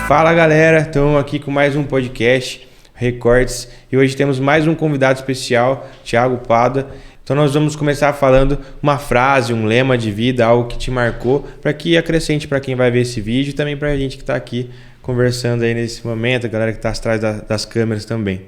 Fala galera, estamos aqui com mais um podcast Recortes e hoje temos mais um convidado especial, Thiago Pada. Então nós vamos começar falando uma frase, um lema de vida, algo que te marcou, para que acrescente para quem vai ver esse vídeo e também para a gente que está aqui conversando aí nesse momento, a galera que está atrás das câmeras também.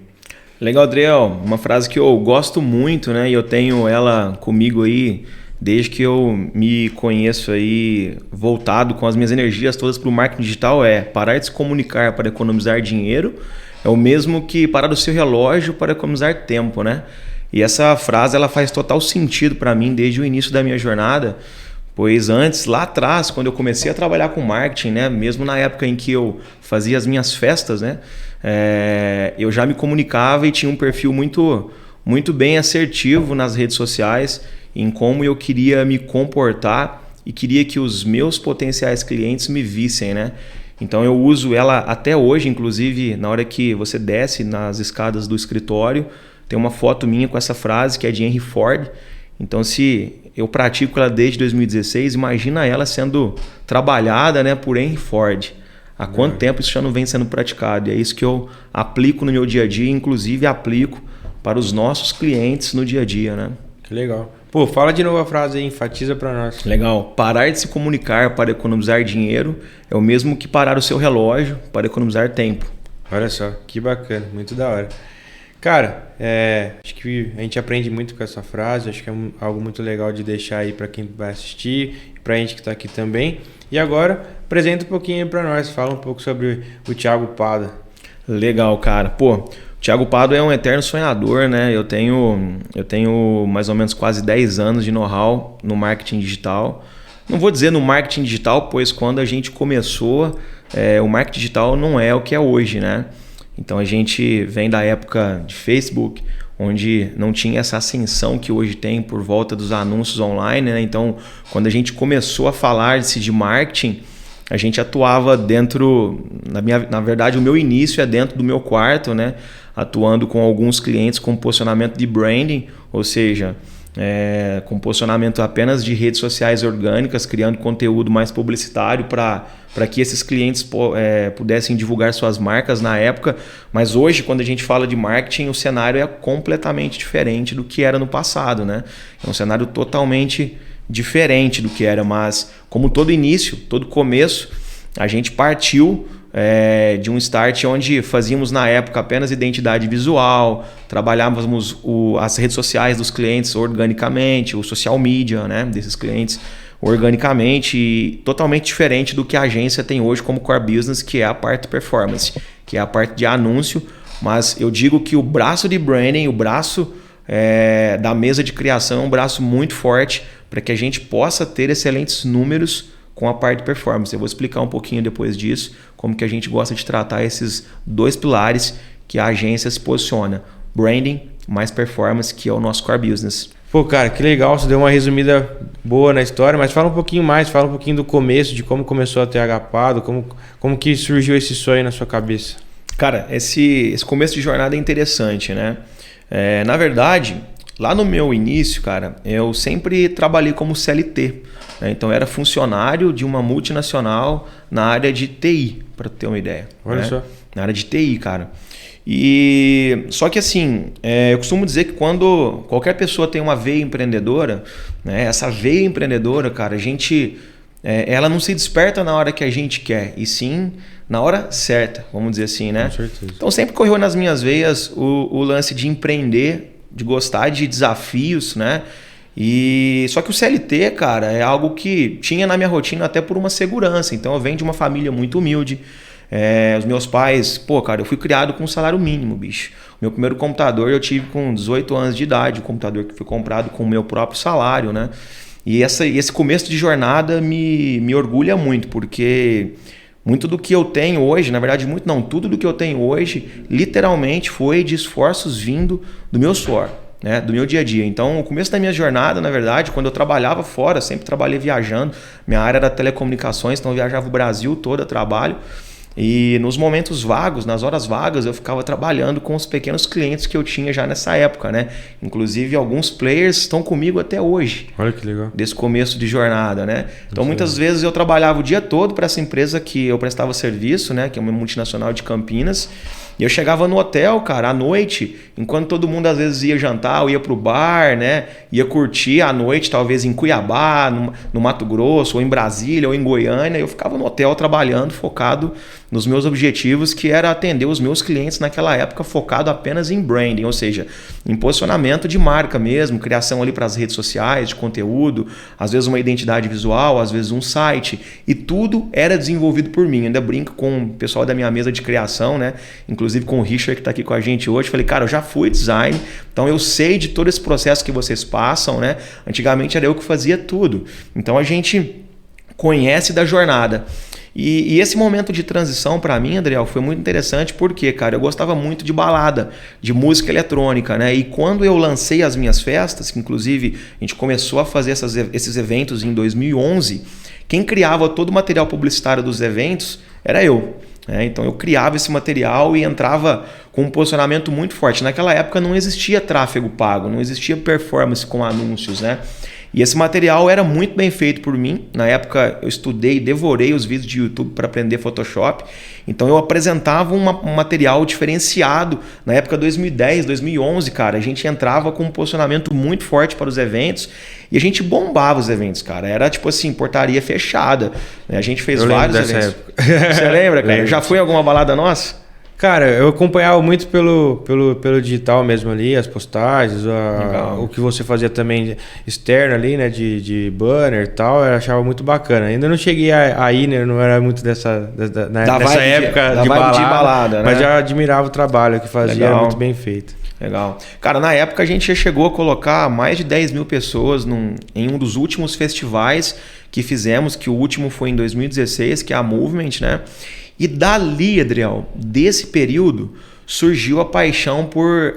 Legal, Adriel. Uma frase que eu gosto muito, né? E eu tenho ela comigo aí desde que eu me conheço aí, voltado com as minhas energias todas para o marketing digital, é: parar de se comunicar para economizar dinheiro é o mesmo que parar o seu relógio para economizar tempo, né? E essa frase ela faz total sentido para mim desde o início da minha jornada, pois antes, lá atrás, quando eu comecei a trabalhar com marketing, né, mesmo na época em que eu fazia as minhas festas, né, eu já me comunicava e tinha um perfil muito bem assertivo nas redes sociais em como eu queria me comportar e queria que os meus potenciais clientes me vissem, né? Então eu uso ela até hoje, inclusive na hora que você desce nas escadas do escritório, tem uma foto minha com essa frase que é de Henry Ford. Então se eu pratico ela desde 2016, imagina ela sendo trabalhada, né, por Henry Ford. Há quanto tempo isso já não vem sendo praticado? E é isso que eu aplico no meu dia a dia, inclusive aplico para os nossos clientes no dia a dia, né? Que legal. Pô, fala de novo a frase aí, enfatiza para nós. Legal. Parar de se comunicar para economizar dinheiro é o mesmo que parar o seu relógio para economizar tempo. Olha só, que bacana, muito da hora. Cara, acho que a gente aprende muito com essa frase, acho que é algo muito legal de deixar aí para quem vai assistir e para a gente que está aqui também. E agora, apresenta um pouquinho para nós, fala um pouco sobre o Thiago Pada. Legal, cara. Pô, o Thiago Pada é um eterno sonhador, né? Eu tenho mais ou menos quase 10 anos de know-how no marketing digital. Não vou dizer no marketing digital, pois quando a gente começou, o marketing digital não é o que é hoje, né? Então a gente vem da época de Facebook, onde não tinha essa ascensão que hoje tem por volta dos anúncios online, né? Então quando a gente começou a falar-se de marketing, a gente atuava dentro, na verdade o meu início é dentro do meu quarto, né? Atuando com alguns clientes com posicionamento de branding, ou seja, com posicionamento apenas de redes sociais orgânicas, criando conteúdo mais publicitário para que esses clientes pudessem divulgar suas marcas na época. Mas hoje, quando a gente fala de marketing, o cenário é completamente diferente do que era no passado, né? É um cenário totalmente diferente do que era, mas como todo início, todo começo, a gente partiu de um start onde fazíamos na época apenas identidade visual, trabalhávamos as redes sociais dos clientes organicamente, o social media, né, desses clientes organicamente, e totalmente diferente do que a agência tem hoje como core business, que é a parte performance, que é a parte de anúncio. Mas eu digo que o braço de branding, o braço da mesa de criação é um braço muito forte para que a gente possa ter excelentes números com a parte de performance. Eu vou explicar um pouquinho depois disso, como que a gente gosta de tratar esses dois pilares que a agência se posiciona: branding mais performance, que é o nosso core business. Pô, cara, que legal, você deu uma resumida boa na história, mas fala um pouquinho mais, fala um pouquinho do começo, de como começou a TH Pada, como que surgiu esse sonho na sua cabeça. Cara, esse começo de jornada é interessante, né? Na verdade, lá no meu início, cara, eu sempre trabalhei como CLT, né? Então eu era funcionário de uma multinacional na área de TI, para ter uma ideia. Olha, né? Só. Na área de TI, cara. E só que assim, eu costumo dizer que quando qualquer pessoa tem uma veia empreendedora, né, essa veia empreendedora, cara, a gente, ela não se desperta na hora que a gente quer, e sim na hora certa, vamos dizer assim, né? Com certeza. Então sempre correu nas minhas veias o lance de empreender, de gostar de desafios, né? E só que o CLT, cara, é algo que tinha na minha rotina até por uma segurança. Então eu venho de uma família muito humilde. Os meus pais, pô, cara, eu fui criado com um salário mínimo, bicho. O meu primeiro computador eu tive com 18 anos de idade, o computador que foi comprado com o meu próprio salário, né? E esse começo de jornada me orgulha muito, porque muito do que eu tenho hoje, na verdade muito não, tudo do que eu tenho hoje, literalmente foi de esforços vindo do meu suor, né? Do meu dia a dia. Então, o começo da minha jornada, na verdade, quando eu trabalhava fora, sempre trabalhei viajando, minha área era telecomunicações, então eu viajava o Brasil todo a trabalho. E nos momentos vagos, nas horas vagas, eu ficava trabalhando com os pequenos clientes que eu tinha já nessa época, né? Inclusive, alguns players estão comigo até hoje. Olha que legal. Desse começo de jornada, né? Então, muitas vezes eu trabalhava o dia todo para essa empresa que eu prestava serviço, né? Que é uma multinacional de Campinas. E eu chegava no hotel, cara, à noite, enquanto todo mundo às vezes ia jantar ou ia pro bar, né? Ia curtir à noite, talvez em Cuiabá, no Mato Grosso, ou em Brasília, ou em Goiânia. Eu ficava no hotel trabalhando, focado nos meus objetivos, que era atender os meus clientes naquela época, focado apenas em branding, ou seja, em posicionamento de marca mesmo, criação ali para as redes sociais, de conteúdo, às vezes uma identidade visual, às vezes um site, e tudo era desenvolvido por mim. Eu ainda brinco com o pessoal da minha mesa de criação, né? Inclusive com o Richard, que está aqui com a gente hoje. Falei, cara, eu já fui design, então eu sei de todo esse processo que vocês passam, né? Antigamente era eu que fazia tudo. Então a gente conhece da jornada. E esse momento de transição para mim, Adriel, foi muito interessante porque, cara, eu gostava muito de balada, de música eletrônica, né? E quando eu lancei as minhas festas, que inclusive a gente começou a fazer esses eventos em 2011, quem criava todo o material publicitário dos eventos era eu. Então eu criava esse material e entrava com um posicionamento muito forte. Naquela época não existia tráfego pago, não existia performance com anúncios, né? E esse material era muito bem feito por mim. Na época eu estudei e devorei os vídeos de YouTube para aprender Photoshop. Então eu apresentava um material diferenciado. Na época 2010, 2011, cara, a gente entrava com um posicionamento muito forte para os eventos e a gente bombava os eventos, cara. Era tipo assim, portaria fechada. A gente fez vários eventos. Época. Você lembra, cara? Lembro. Já foi em alguma balada nossa? Cara, eu acompanhava muito pelo digital mesmo ali, as postagens, o que você fazia também externo ali, né, de banner e tal, eu achava muito bacana. Ainda não cheguei aí, né, não era muito nessa época de balada, né? Mas já admirava o trabalho que fazia, era muito bem feito. Legal. Cara, na época a gente já chegou a colocar mais de 10 mil pessoas em um dos últimos festivais que fizemos, que o último foi em 2016, que é a Movement, né? E dali, Adriel, desse período, surgiu a paixão por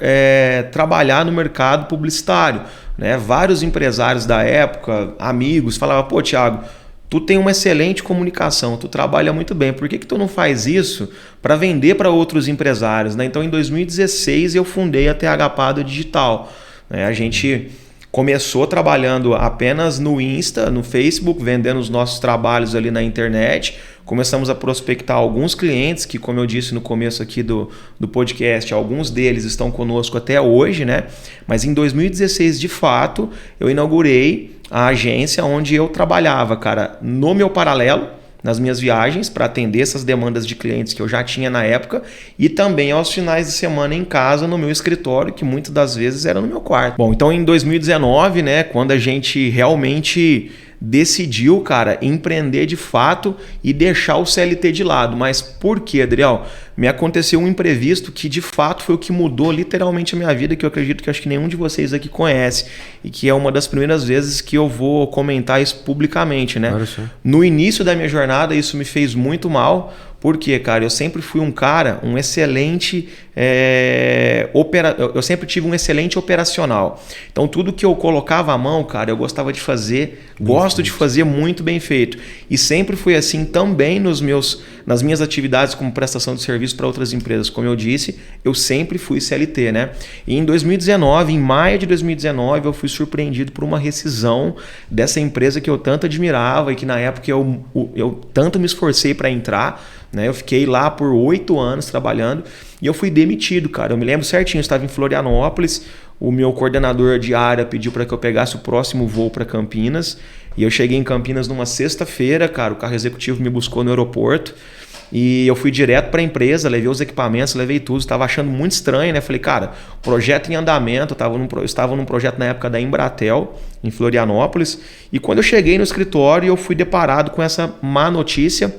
trabalhar no mercado publicitário, né? Vários empresários da época, amigos, falavam, pô, Thiago, tu tem uma excelente comunicação, tu trabalha muito bem, por que tu não faz isso para vender para outros empresários, né? Então, em 2016, eu fundei a TH Pádua Digital. A gente começou trabalhando apenas no Insta, no Facebook, vendendo os nossos trabalhos ali na internet. Começamos a prospectar alguns clientes que, como eu disse no começo aqui do podcast, alguns deles estão conosco até hoje, né? Mas em 2016, de fato, eu inaugurei a agência onde eu trabalhava, cara, no meu paralelo, nas minhas viagens, para atender essas demandas de clientes que eu já tinha na época, e também aos finais de semana em casa, no meu escritório, que muitas das vezes era no meu quarto. Bom, então em 2019, né, quando a gente realmente decidiu, cara, empreender de fato e deixar o CLT de lado. Mas por quê, Adriel? Me aconteceu um imprevisto que de fato foi o que mudou literalmente a minha vida, que eu acredito que acho que nenhum de vocês aqui conhece, e que é uma das primeiras vezes que eu vou comentar isso publicamente, né? Claro, no início da minha jornada isso me fez muito mal, porque, cara, eu sempre fui um cara, um excelente eu sempre tive um excelente operacional. Então tudo que eu colocava à mão, cara, eu gostava de fazer, gosto de fazer muito bem feito. E sempre fui assim também nas minhas atividades como prestação de serviço para outras empresas. Como eu disse, eu sempre fui CLT, né? E em 2019, em maio de 2019, eu fui surpreendido por uma rescisão dessa empresa que eu tanto admirava e que na época eu tanto me esforcei para entrar, né? Eu fiquei lá por 8 anos trabalhando e eu fui demitido, cara. Eu me lembro certinho, eu estava em Florianópolis, o meu coordenador de área pediu para que eu pegasse o próximo voo para Campinas e eu cheguei em Campinas numa sexta-feira, cara, o carro executivo me buscou no aeroporto e eu fui direto para a empresa, levei os equipamentos, levei tudo, estava achando muito estranho, né? Falei, cara, projeto em andamento, eu estava num projeto na época da Embratel, em Florianópolis, e quando eu cheguei no escritório eu fui deparado com essa má notícia,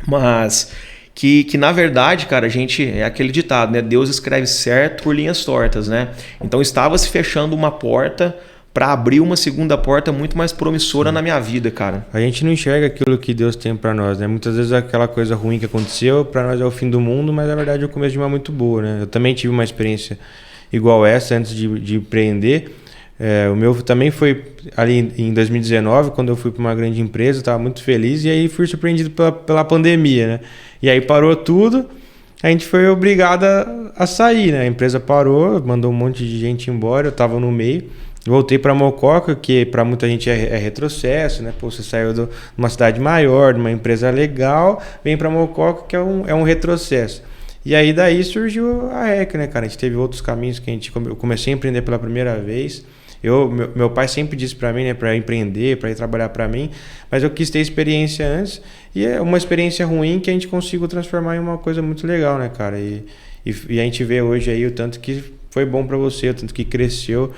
mas que na verdade, cara, a gente, é aquele ditado, né? Deus escreve certo por linhas tortas, né? Então estava se fechando uma porta para abrir uma segunda porta muito mais promissora na minha vida, cara. A gente não enxerga aquilo que Deus tem para nós, né? Muitas vezes aquela coisa ruim que aconteceu, para nós é o fim do mundo, mas na verdade é o começo de uma muito boa, né? Eu também tive uma experiência igual essa antes de empreender. O meu também foi ali em 2019, quando eu fui para uma grande empresa, estava muito feliz, e aí fui surpreendido pela pandemia, né? E aí parou tudo, a gente foi obrigado a sair, né? A empresa parou, mandou um monte de gente embora, eu estava no meio. Voltei para Mococa, que para muita gente é retrocesso, né? Pô, você saiu de uma cidade maior, de uma empresa legal, vem para Mococa, que é um retrocesso. E aí daí surgiu a REC, né, cara? A gente teve outros caminhos que eu comecei a empreender pela primeira vez. Meu pai sempre disse para mim, né, para empreender, para ir trabalhar para mim, mas eu quis ter experiência antes, e é uma experiência ruim que a gente conseguiu transformar em uma coisa muito legal, né, cara? E a gente vê hoje aí o tanto que foi bom para você, o tanto que cresceu,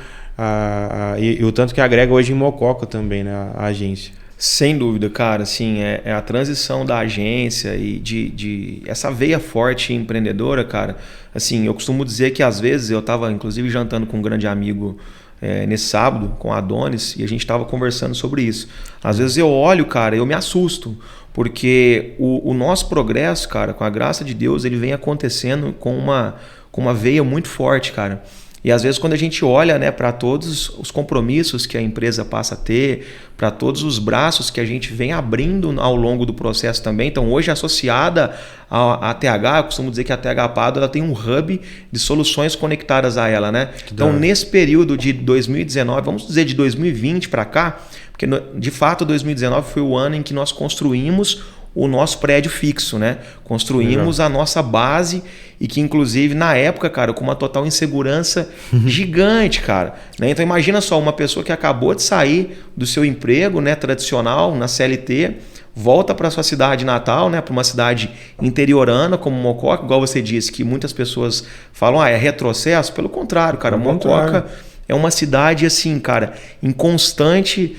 e o tanto que agrega hoje em Mococa também, né, a agência. Sem dúvida, cara, assim, é a transição da agência e de essa veia forte empreendedora, cara. Assim, eu costumo dizer que às vezes eu estava inclusive jantando com um grande amigo nesse sábado, com a Adonis, e a gente estava conversando sobre isso. Às vezes eu olho, cara, eu me assusto, porque o nosso progresso, cara, com a graça de Deus, ele vem acontecendo com uma veia muito forte, cara. E às vezes quando a gente olha, né, para todos os compromissos que a empresa passa a ter, para todos os braços que a gente vem abrindo ao longo do processo também. Então hoje associada à TH, eu costumo dizer que a TH Pado ela tem um hub de soluções conectadas a ela, né? Então nesse período de 2019, vamos dizer de 2020 para cá, porque de fato 2019 foi o ano em que nós construímos o nosso prédio fixo, né? Construímos a nossa base e que inclusive na época, cara, com uma total insegurança gigante, cara. Né? Então imagina só, uma pessoa que acabou de sair do seu emprego, né, tradicional, na CLT, volta para sua cidade natal, né, para uma cidade interiorana como Mococa, igual você disse, que muitas pessoas falam, é retrocesso. Pelo contrário, cara, Mococa é uma cidade assim, cara, em constante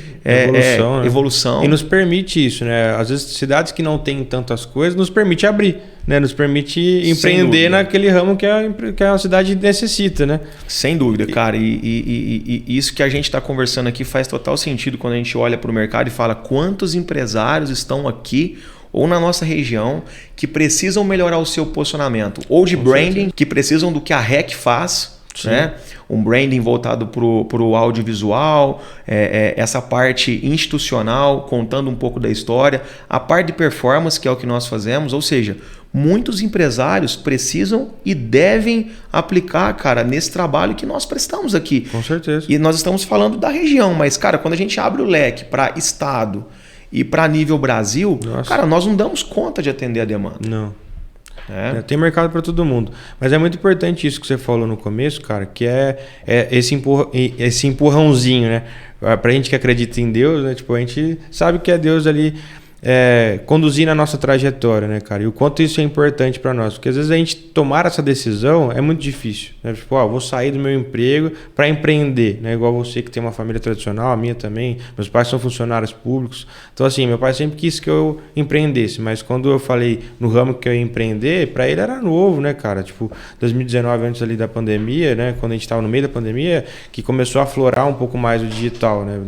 evolução. E nos permite isso, né? Às vezes cidades que não têm tantas coisas nos permite abrir, né? Nos permite empreender naquele ramo que a cidade necessita, né? Sem dúvida, cara. E isso que a gente está conversando aqui faz total sentido quando a gente olha para o mercado e fala quantos empresários estão aqui ou na nossa região que precisam melhorar o seu posicionamento, ou de branding, que precisam do que a REC faz. Né? Um branding voltado para o audiovisual, essa parte institucional, contando um pouco da história, a parte de performance, que é o que nós fazemos, ou seja, muitos empresários precisam e devem aplicar, cara, nesse trabalho que nós prestamos aqui. Com certeza. E nós estamos falando da região, mas, cara, quando a gente abre o leque para estado e para nível Brasil, cara, nós não damos conta de atender a demanda. Não. Tem mercado para todo mundo. Mas é muito importante isso que você falou no começo, cara, que é esse empurrãozinho, né? Pra gente que acredita em Deus, né? Tipo, a gente sabe que é Deus ali conduzindo a nossa trajetória, né, cara? E o quanto isso é importante para nós. Porque às vezes a gente tomar essa decisão é muito difícil, né? Tipo, vou sair do meu emprego para empreender, né? Igual você que tem uma família tradicional, a minha também. Meus pais são funcionários públicos. Então, assim, meu pai sempre quis que eu empreendesse. Mas quando eu falei no ramo que eu ia empreender, para ele era novo, né, cara? Tipo, 2019, antes ali da pandemia, né? Quando a gente estava no meio da pandemia, que começou a aflorar um pouco mais o digital, né?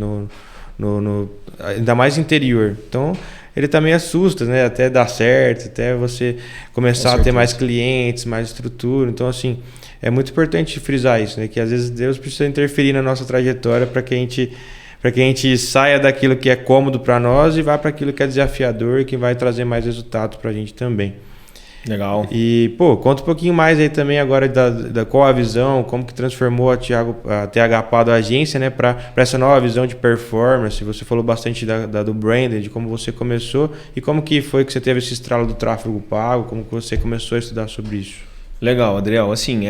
Ainda mais interior. Então, ele também assusta, né? Até dar certo, até você começar a ter mais clientes, mais estrutura. Então, assim, é muito importante frisar isso, né? Que às vezes Deus precisa interferir na nossa trajetória para que a gente saia daquilo que é cômodo para nós e vá para aquilo que é desafiador e que vai trazer mais resultado para a gente também. Legal. E, conta um pouquinho mais aí também agora da qual a visão, como que transformou a TH Pado agência, né, para essa nova visão de performance. Você falou bastante do branding, de como você começou e como que foi que você teve esse estralo do tráfego pago, como que você começou a estudar sobre isso. Legal, Adriel. Assim,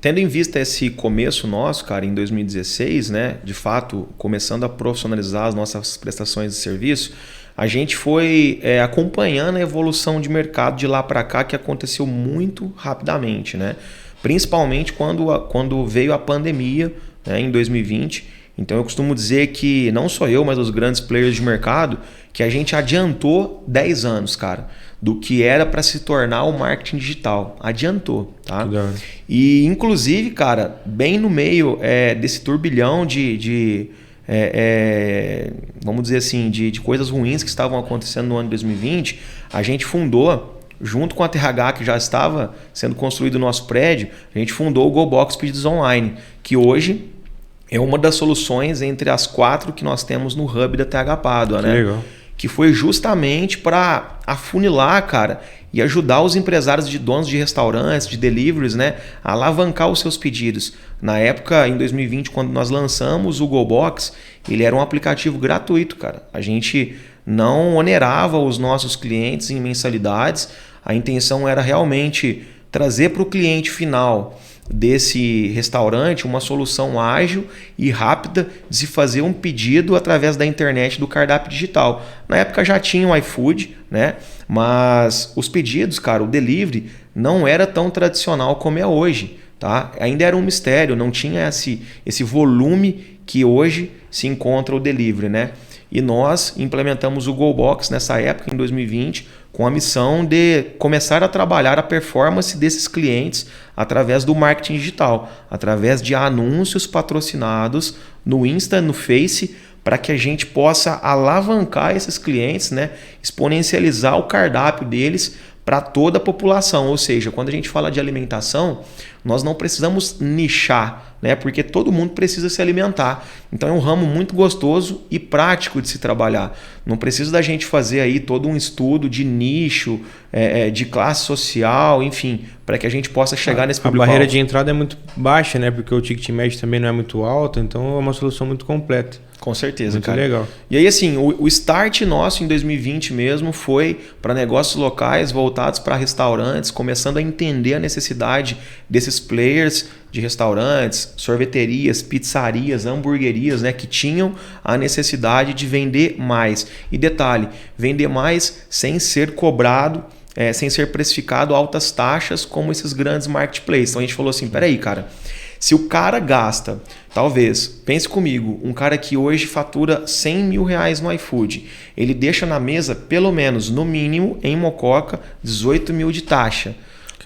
tendo em vista esse começo nosso, cara, em 2016, né, de fato, começando a profissionalizar as nossas prestações de serviço, a gente foi acompanhando a evolução de mercado de lá para cá, que aconteceu muito rapidamente, né? Principalmente quando veio a pandemia, né, em 2020. Então eu costumo dizer que não só eu, mas os grandes players de mercado, que a gente adiantou 10 anos, cara, do que era para se tornar o marketing digital. Adiantou, tá? E inclusive, cara, bem no meio desse turbilhão vamos dizer assim, de coisas ruins que estavam acontecendo no ano de 2020, a gente fundou, junto com a TH, que já estava sendo construído o nosso prédio, a gente fundou o GoBox Pedidos Online, que hoje é uma das soluções entre as 4 que nós temos no hub da TH Padua, né? Legal. Que foi justamente para afunilar, cara, e ajudar os empresários de donos de restaurantes, de deliveries, né, a alavancar os seus pedidos. Na época, em 2020, quando nós lançamos o GoBox, ele era um aplicativo gratuito, cara. A gente não onerava os nossos clientes em mensalidades. A intenção era realmente trazer para o cliente final desse restaurante uma solução ágil e rápida de se fazer um pedido através da internet do cardápio digital. Na época já tinha o iFood, né? Mas os pedidos, cara, o delivery não era tão tradicional como é hoje, tá? Ainda era um mistério, não tinha esse volume que hoje se encontra o delivery, né? E nós implementamos o GoBox nessa época, em 2020, com a missão de começar a trabalhar a performance desses clientes através do marketing digital, através de anúncios patrocinados no Insta, no Face, para que a gente possa alavancar esses clientes, né? Exponencializar o cardápio deles para toda a população. Ou seja, quando a gente fala de alimentação, nós não precisamos nichar, né? Porque todo mundo precisa se alimentar. Então é um ramo muito gostoso e prático de se trabalhar. Não precisa da gente fazer aí todo um estudo de nicho, de classe social, enfim, para que a gente possa chegar nesse público. A barreira de entrada é muito baixa, né? Porque o ticket médio também não é muito alto, então é uma solução muito completa. Com certeza, muito cara. Legal. E aí, assim, o start nosso em 2020 mesmo foi para negócios locais voltados para restaurantes, começando a entender a necessidade desses players de restaurantes, sorveterias, pizzarias, hamburguerias, né, que tinham a necessidade de vender mais. E detalhe, vender mais sem ser cobrado, sem ser precificado altas taxas como esses grandes marketplaces. Então a gente falou assim, peraí, cara, se o cara gasta, talvez, pense comigo, um cara que hoje fatura 100 mil reais no iFood, ele deixa na mesa, pelo menos, no mínimo, em Mococa, 18 mil de taxa.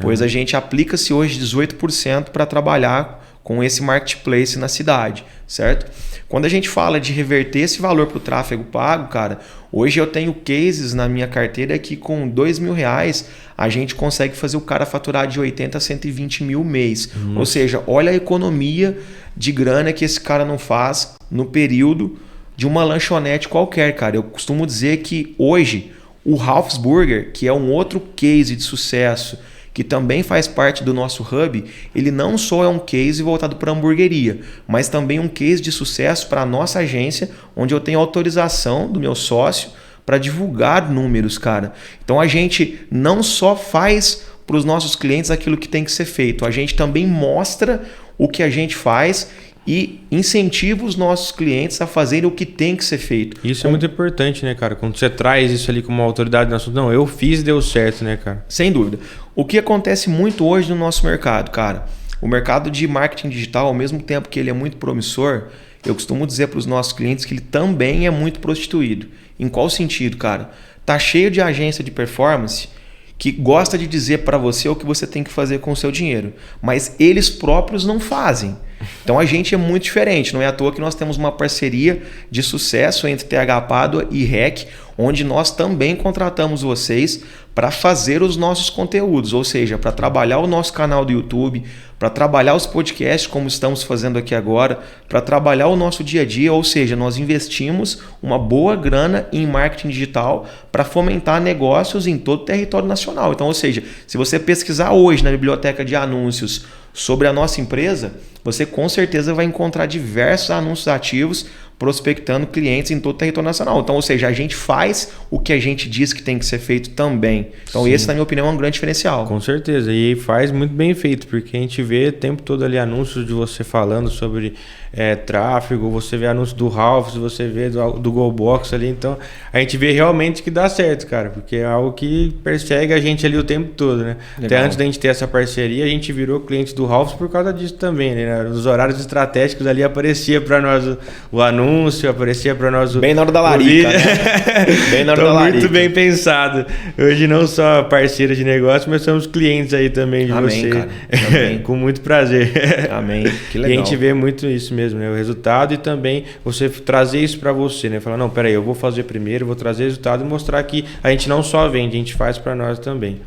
Pois a gente aplica-se hoje 18% para trabalhar com esse marketplace na cidade, certo? Quando a gente fala de reverter esse valor para o tráfego pago, cara, hoje eu tenho cases na minha carteira que com 2 mil reais a gente consegue fazer o cara faturar de 80 a 120 mil mês. Ou seja, olha a economia de grana que esse cara não faz no período de uma lanchonete qualquer, cara. Eu costumo dizer que hoje o Ralph's Burger, que é um outro case de sucesso, que também faz parte do nosso hub, ele não só é um case voltado para a hamburgueria, mas também um case de sucesso para a nossa agência, onde eu tenho autorização do meu sócio para divulgar números, cara. Então a gente não só faz para os nossos clientes aquilo que tem que ser feito, a gente também mostra o que a gente faz e incentiva os nossos clientes a fazerem o que tem que ser feito. Isso é muito importante, né, cara? Quando você traz isso ali como uma autoridade no assunto, não, eu fiz e deu certo, né, cara? Sem dúvida. O que acontece muito hoje no nosso mercado, cara? O mercado de marketing digital, ao mesmo tempo que ele é muito promissor, eu costumo dizer para os nossos clientes que ele também é muito prostituído. Em qual sentido, cara? Tá cheio de agência de performance que gosta de dizer para você o que você tem que fazer com o seu dinheiro, mas eles próprios não fazem. Então a gente é muito diferente, não é à toa que nós temos uma parceria de sucesso entre TH Padua e REC, onde nós também contratamos vocês para fazer os nossos conteúdos, ou seja, para trabalhar o nosso canal do YouTube, para trabalhar os podcasts como estamos fazendo aqui agora, para trabalhar o nosso dia a dia, ou seja, nós investimos uma boa grana em marketing digital para fomentar negócios em todo o território nacional. Então, ou seja, se você pesquisar hoje na biblioteca de anúncios sobre a nossa empresa, você com certeza vai encontrar diversos anúncios ativos prospectando clientes em todo o território nacional. Então, ou seja, a gente faz o que a gente diz que tem que ser feito também. Então, esse, na minha opinião, é um grande diferencial. Com certeza. E faz muito bem feito, porque a gente vê o tempo todo ali anúncios de você falando sobre tráfego, você vê anúncios do Ralph's, você vê do GoBox ali. Então, a gente vê realmente que dá certo, cara, porque é algo que persegue a gente ali o tempo todo, né? Legal. Até antes da gente ter essa parceria, a gente virou cliente do Ralph's por causa disso também, né? Nos horários estratégicos ali aparecia para nós o anúncio, aparecia para nós bem na hora da larica, né? Bem na hora da larica. Muito bem pensado. Hoje não só parceiro de negócio, mas somos clientes aí também de Amém, você. Cara. Amém. Com muito prazer. Amém. Que legal. E a gente vê muito isso mesmo, né? O resultado e também você trazer isso para você, né? Falar, não, peraí, eu vou fazer primeiro, vou trazer resultado e mostrar que a gente não só vende, a gente faz para nós também.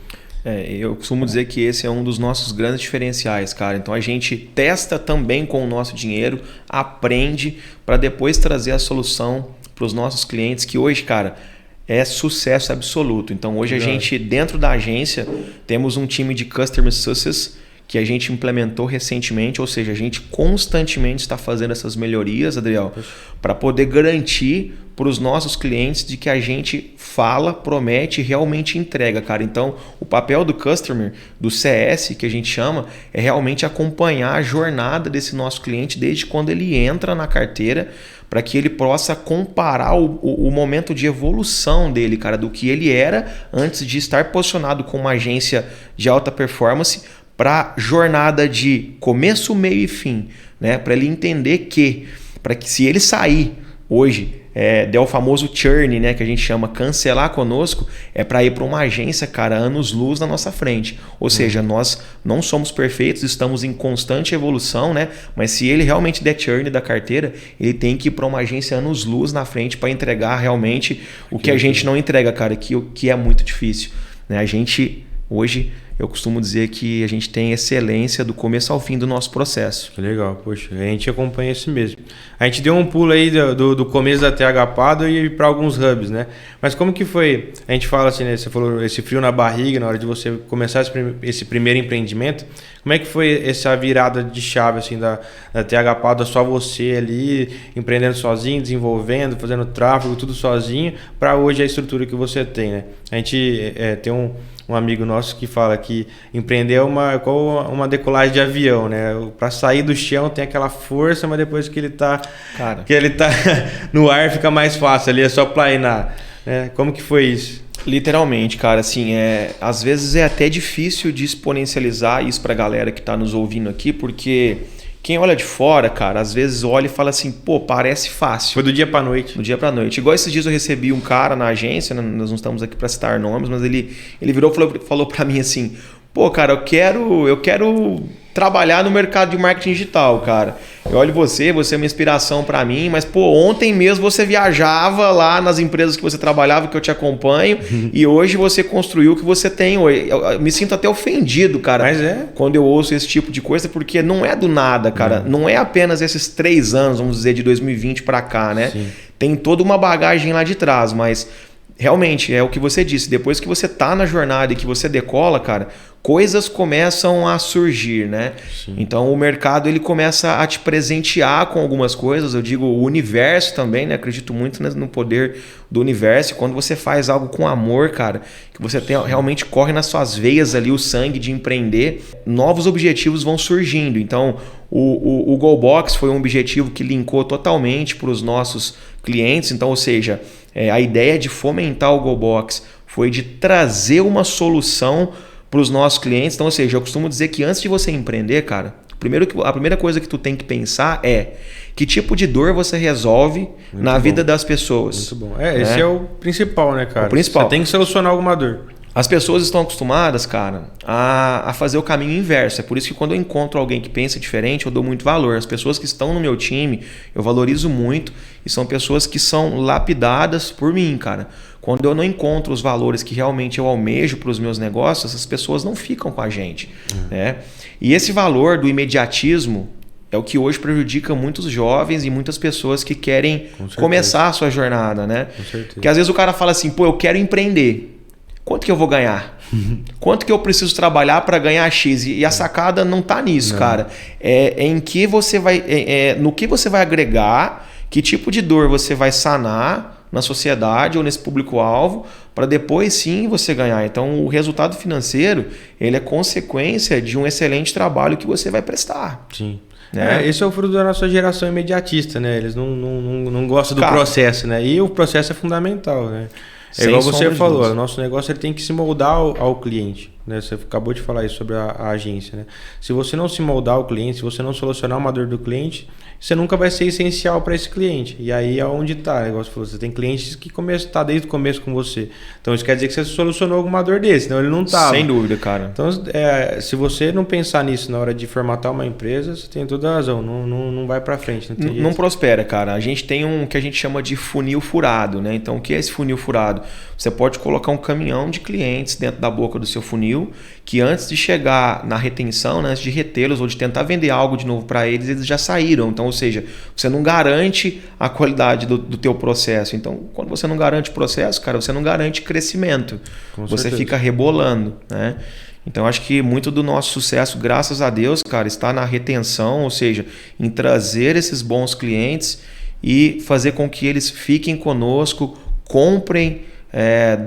Eu costumo dizer que esse é um dos nossos grandes diferenciais, cara. Então a gente testa também com o nosso dinheiro, aprende para depois trazer a solução para os nossos clientes, que hoje, cara, é sucesso absoluto. Então hoje a gente, dentro da agência, temos um time de Customer Success que a gente implementou recentemente, ou seja, a gente constantemente está fazendo essas melhorias, Adriel, para poder garantir para os nossos clientes de que a gente fala, promete e realmente entrega, cara. Então, o papel do customer, do CS, que a gente chama, é realmente acompanhar a jornada desse nosso cliente desde quando ele entra na carteira, para que ele possa comparar o momento de evolução dele, cara, do que ele era antes de estar posicionado com uma agência de alta performance para jornada de começo, meio e fim, né? Para ele entender que se ele sair hoje, der o famoso churn, né, que a gente chama cancelar conosco, é para ir para uma agência, cara, anos-luz na nossa frente. Ou seja, nós não somos perfeitos, estamos em constante evolução, né? Mas se ele realmente der churn da carteira, ele tem que ir para uma agência anos-luz na frente para entregar realmente o que a gente não entrega, cara, que é muito difícil, né? A gente hoje, eu costumo dizer que a gente tem excelência do começo ao fim do nosso processo. Que legal, poxa, a gente acompanha isso mesmo. A gente deu um pulo aí do começo da TH Pado e para alguns hubs, né? Mas como que foi? A gente fala assim, né? Você falou esse frio na barriga na hora de você começar esse primeiro empreendimento. Como é que foi essa virada de chave assim da TH Pado, só você ali empreendendo sozinho, desenvolvendo, fazendo tráfego, tudo sozinho, para hoje a estrutura que você tem, né? A gente tem um amigo nosso que fala que empreender é uma decolagem de avião, né? Para sair do chão tem aquela força, mas depois que ele tá no ar fica mais fácil, ali é só planar, né? Como que foi isso? Literalmente, cara, assim, às vezes é até difícil de exponencializar isso pra galera que tá nos ouvindo aqui, porque quem olha de fora, cara, às vezes olha e fala assim, pô, parece fácil. Foi do dia pra noite. Do dia pra noite. Igual esses dias eu recebi um cara na agência, nós não estamos aqui pra citar nomes, mas ele virou e falou pra mim assim, pô, cara, eu quero trabalhar no mercado de marketing digital, cara. Eu olho você é uma inspiração para mim, mas pô, ontem mesmo você viajava lá nas empresas que você trabalhava, que eu te acompanho, e hoje você construiu o que você tem hoje. Eu me sinto até ofendido, cara, quando eu ouço esse tipo de coisa, porque não é do nada, cara. Não é apenas esses 3 anos, vamos dizer, de 2020 para cá, né? Sim. Tem toda uma bagagem lá de trás, mas realmente é o que você disse. Depois que você tá na jornada e que você decola, cara, coisas começam a surgir, né? Sim. Então o mercado ele começa a te presentear com algumas coisas. Eu digo o universo também, né? Acredito muito no poder do universo. Quando você faz algo com amor, cara, que você realmente corre nas suas veias ali o sangue de empreender, novos objetivos vão surgindo. Então o GoBox foi um objetivo que linkou totalmente para os nossos clientes. Então, ou seja, a ideia de fomentar o GoBox foi de trazer uma solução para os nossos clientes. Então, ou seja, eu costumo dizer que antes de você empreender, cara, a primeira coisa que tu tem que pensar é que tipo de dor você resolve na vida das pessoas. Muito bom. Esse é o principal, né, cara? O principal. Você tem que solucionar alguma dor. As pessoas estão acostumadas, cara, a fazer o caminho inverso. É por isso que quando eu encontro alguém que pensa diferente, eu dou muito valor. As pessoas que estão no meu time, eu valorizo muito. E são pessoas que são lapidadas por mim, cara. Quando eu não encontro os valores que realmente eu almejo para os meus negócios, essas pessoas não ficam com a gente, né? E esse valor do imediatismo é o que hoje prejudica muitos jovens e muitas pessoas que querem começar a sua jornada, né? Com certeza. Porque às vezes o cara fala assim, pô, eu quero empreender. Quanto que eu vou ganhar? Quanto que eu preciso trabalhar para ganhar X? E a sacada não tá nisso, cara. Em que você vai, no que você vai agregar, que tipo de dor você vai sanar na sociedade ou nesse público-alvo, para depois sim você ganhar. Então o resultado financeiro ele é consequência de um excelente trabalho que você vai prestar. Sim. Esse é o fruto da nossa geração imediatista, né? Eles não gostam do processo, né? E o processo é fundamental, né? Igual você falou, o nosso negócio ele tem que se moldar ao cliente, né? Você acabou de falar isso sobre a agência, né? Se você não se moldar ao cliente, se você não solucionar uma dor do cliente, você nunca vai ser essencial para esse cliente. E aí é onde está, né? Igual você falou, você tem clientes que tá desde o começo com você. Então isso quer dizer que você solucionou alguma dor desse, senão ele não estava. Sem dúvida, cara. Então se você não pensar nisso na hora de formatar uma empresa, você tem toda a razão, não vai para frente. Não prospera, cara. A gente tem um que a gente chama de funil furado, né? Então o que é esse funil furado? Você pode colocar um caminhão de clientes dentro da boca do seu funil funil que antes de chegar na retenção, né, antes de retê-los ou de tentar vender algo de novo para eles, eles já saíram. Então, ou seja, você não garante a qualidade do teu processo. Então, quando você não garante o processo, cara, você não garante crescimento. Você fica rebolando, né? Então, acho que muito do nosso sucesso, graças a Deus, cara, está na retenção, ou seja, em trazer esses bons clientes e fazer com que eles fiquem conosco, comprem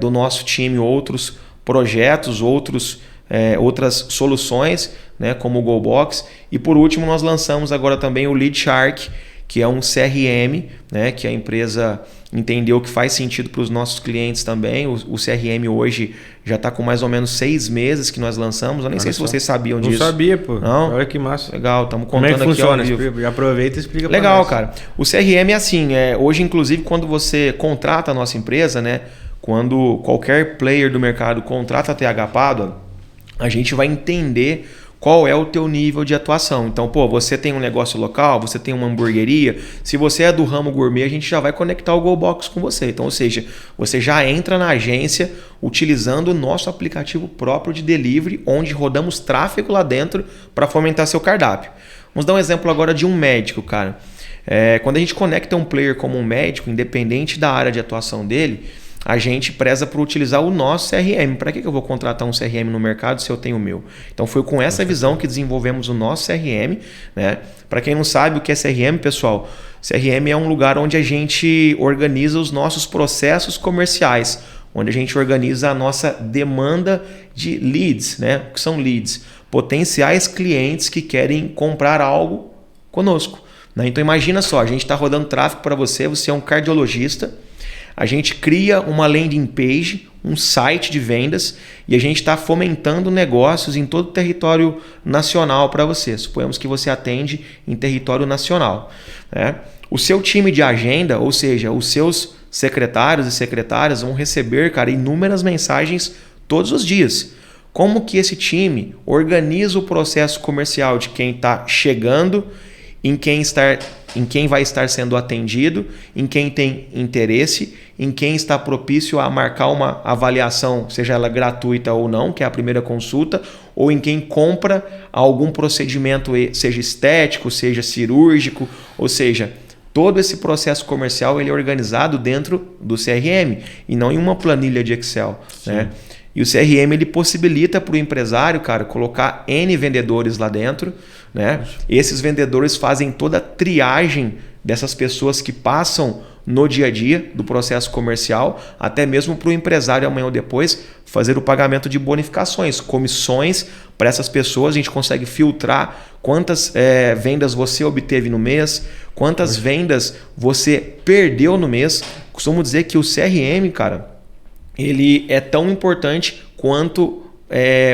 do nosso time outros projetos, outras soluções, né, como o GoBox. E por último, nós lançamos agora também o Lead Shark, que é um CRM, né, que a empresa entendeu que faz sentido para os nossos clientes também. O CRM hoje já está com mais ou menos 6 meses que nós lançamos. Eu nem sei se vocês sabiam disso. Não sabia, pô. Não? Olha que massa. Legal, estamos Como contando é que aqui funciona? ao vivo. Aproveita e explica Legal, pra nós. cara. O CRM é assim, hoje inclusive quando você contrata a nossa empresa, né, quando qualquer player do mercado contrata a TH Padua, a gente vai entender qual é o teu nível de atuação. Então, você tem um negócio local, você tem uma hamburgueria, se você é do ramo gourmet, a gente já vai conectar o GoBox com você. Então, ou seja, você já entra na agência utilizando o nosso aplicativo próprio de delivery, onde rodamos tráfego lá dentro para fomentar seu cardápio. Vamos dar um exemplo agora de um médico, cara. Quando a gente conecta um player como um médico, independente da área de atuação dele, a gente preza por utilizar o nosso CRM. Para que eu vou contratar um CRM no mercado se eu tenho o meu? Então foi com essa visão que desenvolvemos o nosso CRM, né? Para quem não sabe o que é CRM, pessoal, CRM é um lugar onde a gente organiza os nossos processos comerciais, onde a gente organiza a nossa demanda de leads, né? O que são leads? Potenciais clientes que querem comprar algo conosco, né? Então imagina só, a gente está rodando tráfego para você é um cardiologista. A gente cria uma landing page, um site de vendas e a gente está fomentando negócios em todo o território nacional para você. Suponhamos que você atende em território nacional, né? O seu time de agenda, ou seja, os seus secretários e secretárias vão receber, cara, inúmeras mensagens todos os dias. Como que esse time organiza o processo comercial de quem está chegando, em quem vai estar sendo atendido, em quem tem interesse, em quem está propício a marcar uma avaliação, seja ela gratuita ou não, que é a primeira consulta, ou em quem compra algum procedimento, seja estético, seja cirúrgico, ou seja, todo esse processo comercial ele é organizado dentro do CRM e não em uma planilha de Excel, né? E o CRM ele possibilita para o empresário, cara, colocar N vendedores lá dentro, né? Esses vendedores fazem toda a triagem dessas pessoas que passam no dia a dia do processo comercial, até mesmo para o empresário amanhã ou depois fazer o pagamento de bonificações, comissões para essas pessoas. A gente consegue filtrar quantas vendas você obteve no mês, quantas vendas você perdeu no mês. Costumo dizer que o CRM, cara, ele é tão importante quanto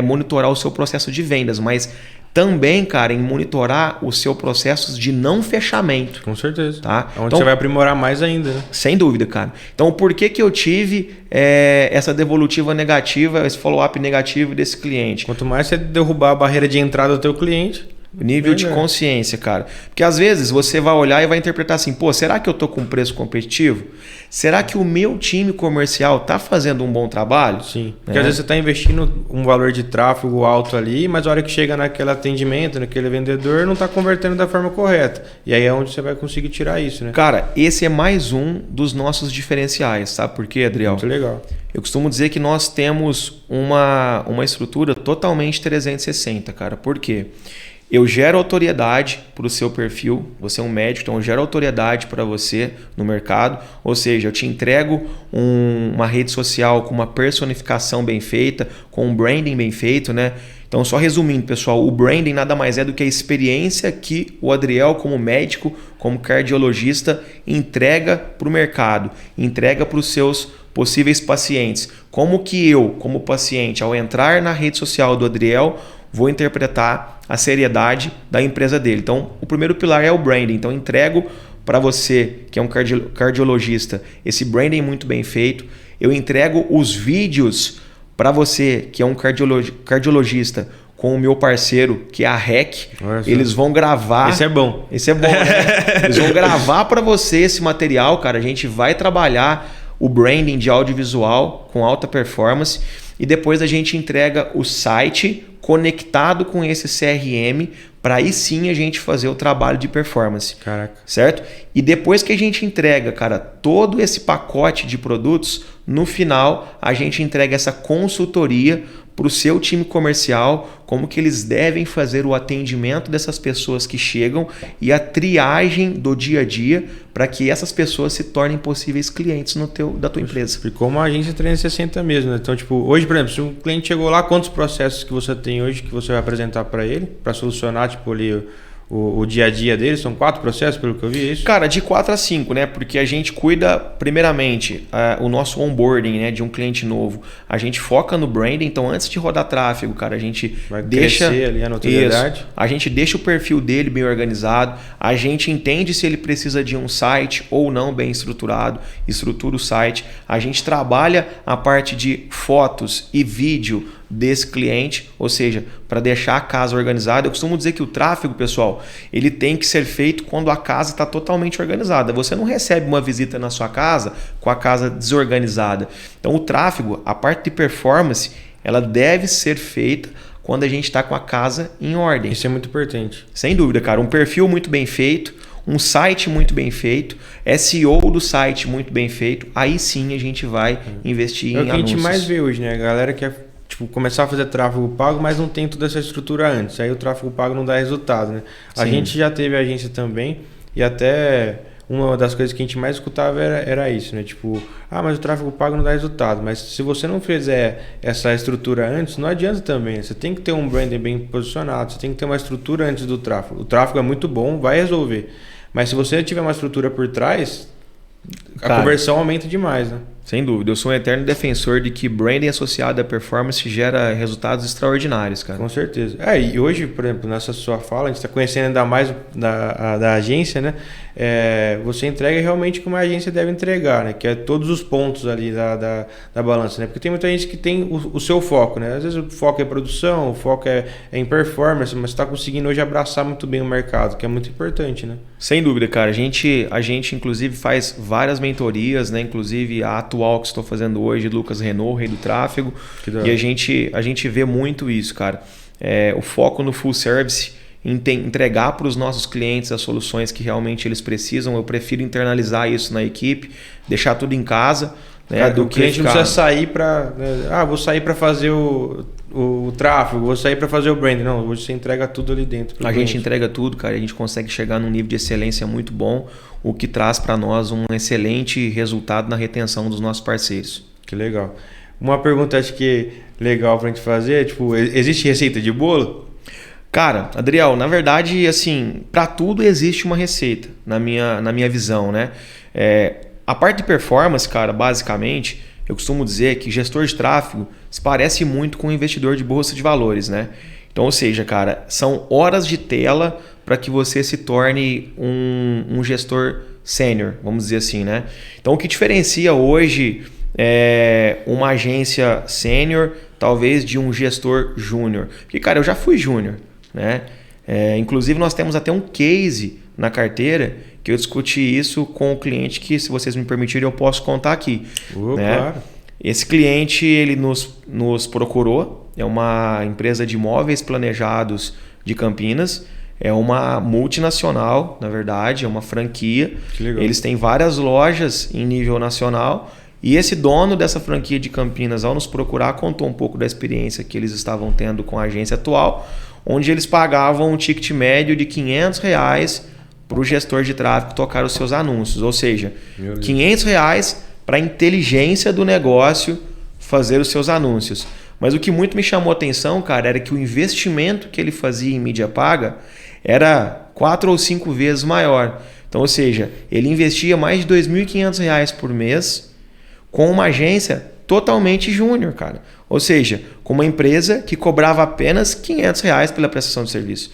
monitorar o seu processo de vendas, mas também, cara, em monitorar o seu processo de não fechamento. Com certeza. Tá? Onde então, você vai aprimorar mais ainda, né? Sem dúvida, cara. Então, por que eu tive essa devolutiva negativa, esse follow-up negativo desse cliente? Quanto mais você derrubar a barreira de entrada do teu cliente... Nível de consciência, cara. Porque às vezes você vai olhar e vai interpretar assim, será que eu tô com preço competitivo? Será que o meu time comercial tá fazendo um bom trabalho? Sim. Porque às vezes você tá investindo um valor de tráfego alto ali, mas a hora que chega naquele atendimento, naquele vendedor, não tá convertendo da forma correta. E aí é onde você vai conseguir tirar isso, né? Cara, esse é mais um dos nossos diferenciais, sabe por quê, Adriel? Muito legal. Eu costumo dizer que nós temos uma estrutura totalmente 360, cara. Por quê? Eu gero autoridade para o seu perfil, você é um médico, então eu gero autoridade para você no mercado, ou seja, eu te entrego uma rede social com uma personificação bem feita, com um branding bem feito, né? Então, só resumindo, pessoal, o branding nada mais é do que a experiência que o Adriel, como médico, como cardiologista, entrega para o mercado, entrega para os seus possíveis pacientes. Como que eu, como paciente, ao entrar na rede social do Adriel, vou interpretar a seriedade da empresa dele. Então, o primeiro pilar é o branding. Então, entrego para você, que é um cardiologista, esse branding muito bem feito. Eu entrego os vídeos para você, que é um cardiologista, com o meu parceiro, que é a REC. Eles vão gravar... Esse é bom. Esse é bom, né? Eles vão gravar para você esse material, cara. A gente vai trabalhar o branding de audiovisual com alta performance. e depois a gente entrega o site conectado com esse CRM para aí sim a gente fazer o trabalho de performance. Caraca. Certo? E depois que a gente entrega, cara, todo esse pacote de produtos, no final a gente entrega essa consultoria para o seu time comercial, como que eles devem fazer o atendimento dessas pessoas que chegam e a triagem do dia a dia para que essas pessoas se tornem possíveis clientes da tua empresa. Ficou uma agência 360 mesmo, né? Então, tipo, hoje, por exemplo, se um cliente chegou lá, quantos processos que você tem hoje que você vai apresentar para ele, para solucionar, tipo, ali o dia a dia dele? São 4 processos, pelo que eu vi, é isso? Cara, de 4 a 5, né? Porque a gente cuida, primeiramente, o nosso onboarding, né, de um cliente novo. A gente foca no branding, então antes de rodar tráfego, cara, a gente vai deixa crescer ali a notoriedade. Isso, a gente deixa o perfil dele bem organizado, a gente entende se ele precisa de um site ou não bem estruturado, estrutura o site. A gente trabalha a parte de fotos e vídeo desse cliente, ou seja, para deixar a casa organizada. Eu costumo dizer que o tráfego, pessoal, ele tem que ser feito quando a casa está totalmente organizada. Você não recebe uma visita na sua casa com a casa desorganizada. Então o tráfego, a parte de performance, ela deve ser feita quando a gente está com a casa em ordem. Isso é muito importante. Sem dúvida, cara. Um perfil muito bem feito, um site muito bem feito, SEO do site muito bem feito, aí sim a gente vai investir em anúncios. É o que a gente mais vê hoje, né? A galera quer começar a fazer tráfego pago, mas não tem toda essa estrutura antes. Aí o tráfego pago não dá resultado, né? A gente já teve agência também e até uma das coisas que a gente mais escutava era isso, né? Tipo, mas o tráfego pago não dá resultado. Mas se você não fizer essa estrutura antes, não adianta também. Você tem que ter um branding bem posicionado, você tem que ter uma estrutura antes do tráfego. O tráfego é muito bom, vai resolver. Mas se você tiver uma estrutura por trás, a conversão aumenta demais, né? Sem dúvida, eu sou um eterno defensor de que branding associado à performance gera resultados extraordinários, cara. Com certeza. E hoje, por exemplo, nessa sua fala, a gente está conhecendo ainda mais da agência, né? Você entrega realmente como a agência deve entregar, né? Que é todos os pontos ali da balança, né? Porque tem muita gente que tem o seu foco, né? Às vezes o foco é produção, o foco é em performance, mas está conseguindo hoje abraçar muito bem o mercado, que é muito importante, né? Sem dúvida, cara. A gente inclusive faz várias mentorias, né? Inclusive a atual que estou fazendo hoje, Lucas Renault, Rei do Tráfego. E a gente vê muito isso, cara. O foco no full service, entregar para os nossos clientes as soluções que realmente eles precisam. Eu prefiro internalizar isso na equipe, deixar tudo em casa. Né, o cliente não precisa sair para... vou sair para fazer o tráfego, vou sair para fazer o brand. Não, hoje você entrega tudo ali dentro. A gente entrega tudo, cara. A gente consegue chegar num nível de excelência muito bom, o que traz para nós um excelente resultado na retenção dos nossos parceiros. Que legal. Uma pergunta acho que legal para a gente fazer é, tipo, existe receita de bolo? Cara, Adriel, na verdade, assim, para tudo existe uma receita, na minha visão, né? A parte de performance, cara, basicamente, eu costumo dizer que gestor de tráfego se parece muito com um investidor de bolsa de valores, né? Então, ou seja, cara, são horas de tela para que você se torne um gestor sênior, vamos dizer assim, né? Então, o que diferencia hoje uma agência sênior, talvez, de um gestor júnior? Porque, cara, eu já fui júnior, né? Inclusive, nós temos até um case na carteira que eu discuti isso com o cliente que, se vocês me permitirem, eu posso contar aqui. Né? Claro. Esse cliente, ele nos procurou, é uma empresa de imóveis planejados de Campinas, é uma multinacional, na verdade, é uma franquia. Que legal. Eles têm várias lojas em nível nacional e esse dono dessa franquia de Campinas, ao nos procurar, contou um pouco da experiência que eles estavam tendo com a agência atual, onde eles pagavam um ticket médio de R$500 para o gestor de tráfego tocar os seus anúncios. Ou seja, R$500 para a inteligência do negócio fazer os seus anúncios. Mas o que muito me chamou a atenção, cara, era que o investimento que ele fazia em mídia paga era 4 ou 5 vezes maior. Então, ou seja, ele investia mais de R$2.500 por mês com uma agência totalmente júnior, cara. Ou seja, com uma empresa que cobrava apenas R$500 pela prestação de serviço.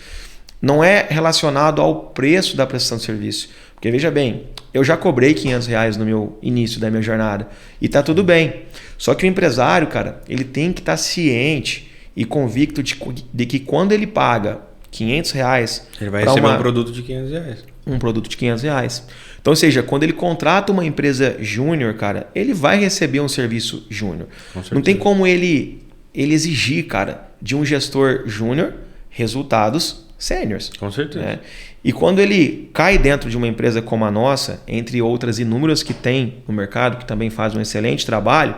Não é relacionado ao preço da prestação de serviço. Porque veja bem, eu já cobrei R$500 no meu início da minha jornada e tá tudo bem. Só que o empresário, cara, ele tem que estar ciente e convicto de que quando ele paga R$500... ele vai receber um produto de R$500. um produto de R$500. Então, ou seja, quando ele contrata uma empresa júnior, cara, ele vai receber um serviço júnior. Não tem como ele exigir, cara, de um gestor júnior resultados sêniors. Com certeza. Né? E quando ele cai dentro de uma empresa como a nossa, entre outras inúmeras que tem no mercado, que também faz um excelente trabalho,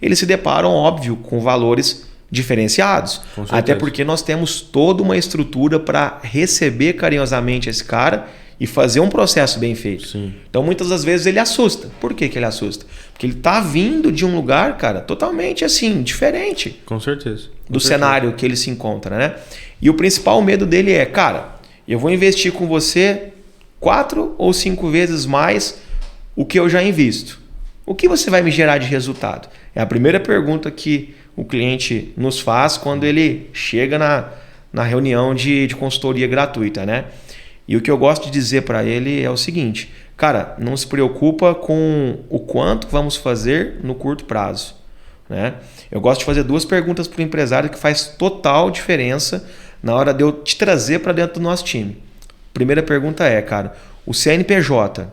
eles se deparam, óbvio, com valores diferenciados. Até porque nós temos toda uma estrutura para receber carinhosamente esse cara e fazer um processo bem feito. Sim. Então, muitas das vezes ele assusta. Por que ele assusta? Porque ele está vindo de um lugar, cara, totalmente assim, diferente. Com certeza. Do cenário que ele se encontra, né? E o principal medo dele é, cara, eu vou investir com você 4 ou 5 vezes mais o que eu já invisto. O que você vai me gerar de resultado? É a primeira pergunta que o cliente nos faz quando ele chega na reunião de consultoria gratuita, né? E o que eu gosto de dizer para ele é o seguinte, cara, não se preocupa com o quanto vamos fazer no curto prazo, né? Eu gosto de fazer 2 perguntas para o empresário que faz total diferença na hora de eu te trazer para dentro do nosso time. Primeira pergunta é, cara, o CNPJ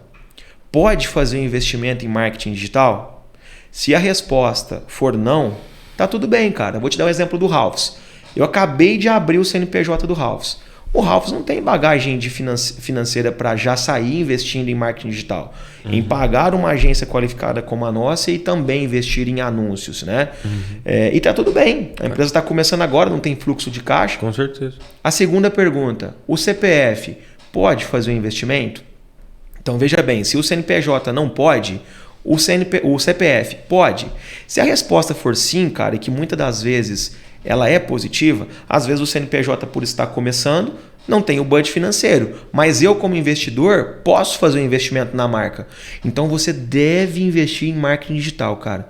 pode fazer um investimento em marketing digital? Se a resposta for não, tá tudo bem, cara. Eu vou te dar um exemplo do Ralphs. Eu acabei de abrir o CNPJ do Ralphs. O Ralphs não tem bagagem de financeira para já sair investindo em marketing digital, em pagar uma agência qualificada como a nossa e também investir em anúncios, né? E tá tudo bem. A empresa está começando agora, não tem fluxo de caixa. Com certeza. A segunda pergunta, o CPF pode fazer um investimento? Então veja bem, se o CNPJ não pode, o CPF pode? Se a resposta for sim, cara, e que muitas das vezes ela é positiva, às vezes o CNPJ, por estar começando, não tem o budget financeiro, mas eu como investidor posso fazer um investimento na marca. Então você deve investir em marketing digital, cara.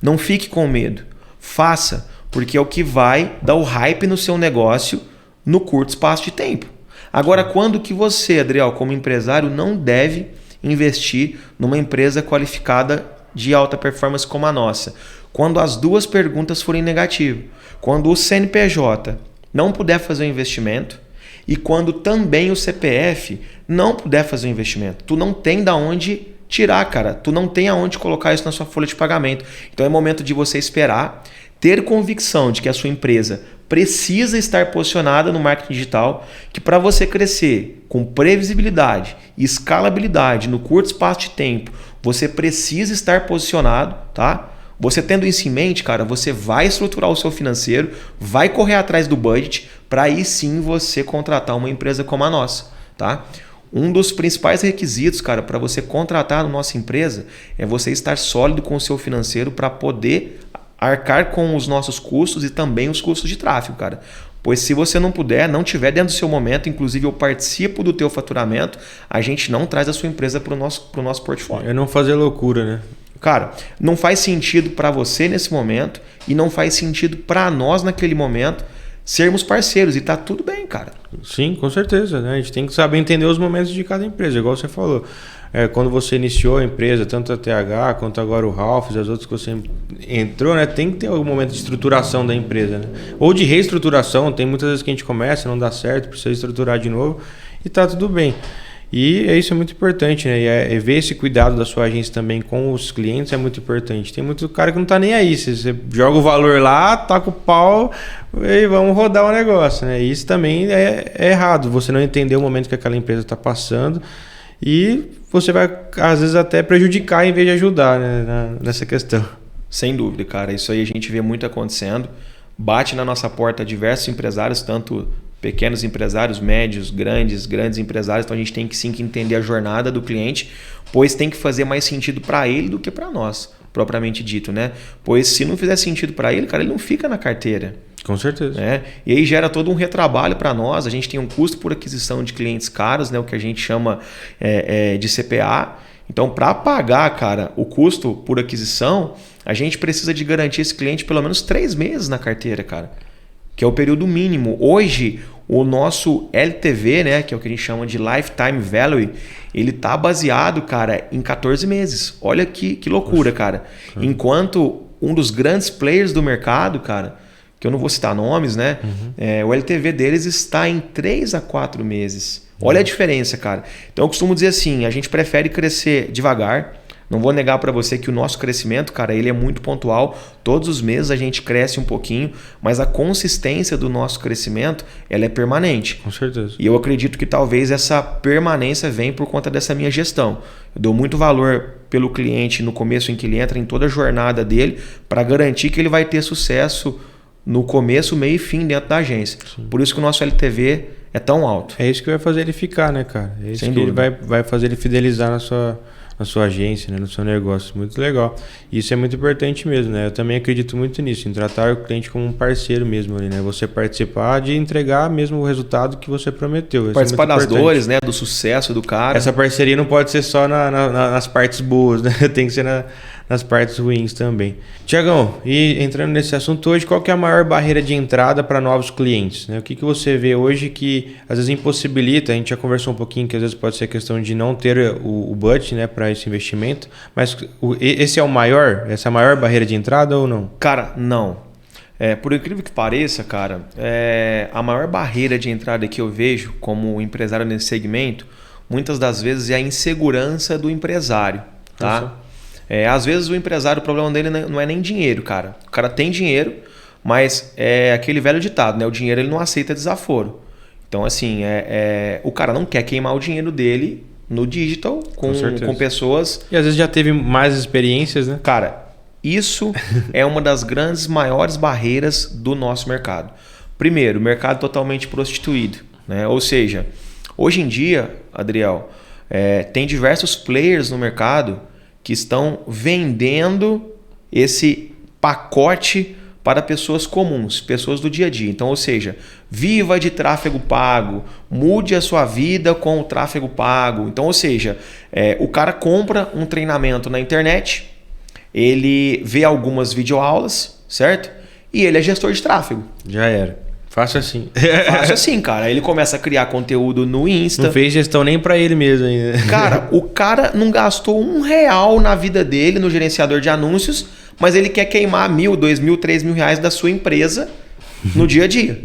Não fique com medo, faça, porque é o que vai dar o hype no seu negócio no curto espaço de tempo. Agora, quando que você, Adriel, como empresário, não deve investir numa empresa qualificada de alta performance como a nossa? Quando as 2 perguntas forem negativas. Quando o CNPJ não puder fazer o investimento e quando também o CPF não puder fazer o investimento. Tu não tem da onde tirar, cara. Tu não tem aonde colocar isso na sua folha de pagamento. Então é momento de você esperar, ter convicção de que a sua empresa precisa estar posicionada no marketing digital, que para você crescer com previsibilidade e escalabilidade no curto espaço de tempo, você precisa estar posicionado, tá? Você tendo isso em mente, cara, você vai estruturar o seu financeiro, vai correr atrás do budget para aí sim você contratar uma empresa como a nossa, tá? Um dos principais requisitos, cara, para você contratar a nossa empresa é você estar sólido com o seu financeiro para poder arcar com os nossos custos e também os custos de tráfego, cara. Pois se você não puder, não tiver dentro do seu momento, inclusive eu participo do teu faturamento, a gente não traz a sua empresa para o nosso portfólio. É não fazer loucura, né? Cara, não faz sentido para você nesse momento e não faz sentido para nós naquele momento sermos parceiros e tá tudo bem, cara. Sim, com certeza, né? A gente tem que saber entender os momentos de cada empresa, igual você falou. Quando você iniciou a empresa, tanto a TH quanto agora o Ralphs e as outras que você entrou, né? Tem que ter algum momento de estruturação da empresa, né? Ou de reestruturação, tem muitas vezes que a gente começa, não dá certo, precisa estruturar de novo e tá tudo bem. E isso é muito importante, né? E ver esse cuidado da sua agência também com os clientes é muito importante. Tem muito cara que não tá nem aí. Você joga o valor lá, taca o pau e vamos rodar o negócio, né? Isso também é errado. Você não entender o momento que aquela empresa está passando e você vai, às vezes, até prejudicar em vez de ajudar, né? Nessa questão. Sem dúvida, cara. Isso aí a gente vê muito acontecendo. Bate na nossa porta diversos empresários, tanto pequenos empresários, médios, grandes empresários. Então a gente tem que sim que entender a jornada do cliente, pois tem que fazer mais sentido para ele do que para nós, propriamente dito, né? Pois se não fizer sentido para ele, cara, ele não fica na carteira. Com certeza. Né? E aí gera todo um retrabalho para nós. A gente tem um custo por aquisição de clientes caros, né? O que a gente chama de CPA. Então, para pagar, cara, o custo por aquisição, a gente precisa de garantir esse cliente pelo menos 3 meses na carteira, cara. Que é o período mínimo. Hoje, o nosso LTV, né, que é o que a gente chama de Lifetime Value, ele tá baseado, cara, em 14 meses. Olha que loucura, cara. Enquanto um dos grandes players do mercado, cara, que eu não vou citar nomes, né, o LTV deles está em 3 a 4 meses. Olha a diferença, cara. Então eu costumo dizer assim, a gente prefere crescer devagar. Não vou negar para você que o nosso crescimento, cara, ele é muito pontual. Todos os meses a gente cresce um pouquinho, mas a consistência do nosso crescimento, ela é permanente. Com certeza. E eu acredito que talvez essa permanência venha por conta dessa minha gestão. Eu dou muito valor pelo cliente no começo em que ele entra, em toda a jornada dele, para garantir que ele vai ter sucesso no começo, meio e fim dentro da agência. Sim. Por isso que o nosso LTV é tão alto. É isso que vai fazer ele ficar, né, cara? É isso que ele vai fazer ele fidelizar na sua agência, né, no seu negócio. Muito legal. Isso é muito importante mesmo, né? Eu também acredito muito nisso, em tratar o cliente como um parceiro mesmo ali, né? Você participar de entregar mesmo o resultado que você prometeu. Participar das dores, né? Do sucesso do cara. Essa parceria não pode ser só nas partes boas, né? Tem que ser nas partes ruins também. Tiagão, e entrando nesse assunto hoje, qual que é a maior barreira de entrada para novos clientes, né? O que você vê hoje que às vezes impossibilita, a gente já conversou um pouquinho que às vezes pode ser questão de não ter o budget, né, para esse investimento, mas esse é essa é a maior barreira de entrada ou não? Cara, não. Por incrível que pareça, cara, a maior barreira de entrada que eu vejo como empresário nesse segmento, muitas das vezes é a insegurança do empresário, tá? Às vezes o empresário, o problema dele não é nem dinheiro, cara. O cara tem dinheiro, mas é aquele velho ditado, né? O dinheiro ele não aceita desaforo. Então, assim, o cara não quer queimar o dinheiro dele no digital com pessoas... E às vezes já teve mais experiências, né? Cara, isso é uma das grandes, maiores barreiras do nosso mercado. Primeiro, o mercado totalmente prostituído, né? Ou seja, hoje em dia, Adriel, tem diversos players no mercado que estão vendendo esse pacote para pessoas comuns, pessoas do dia a dia. Então, ou seja, viva de tráfego pago, mude a sua vida com o tráfego pago. Então, ou seja, o cara compra um treinamento na internet, ele vê algumas videoaulas, certo? E ele é gestor de tráfego. Já era. Fácil assim. Fácil assim, cara. Ele começa a criar conteúdo no Insta. Não fez gestão nem pra ele mesmo ainda. Cara, o cara não gastou R$1 na vida dele no gerenciador de anúncios, mas ele quer queimar R$1.000, R$2.000, R$3.000 da sua empresa no dia a dia.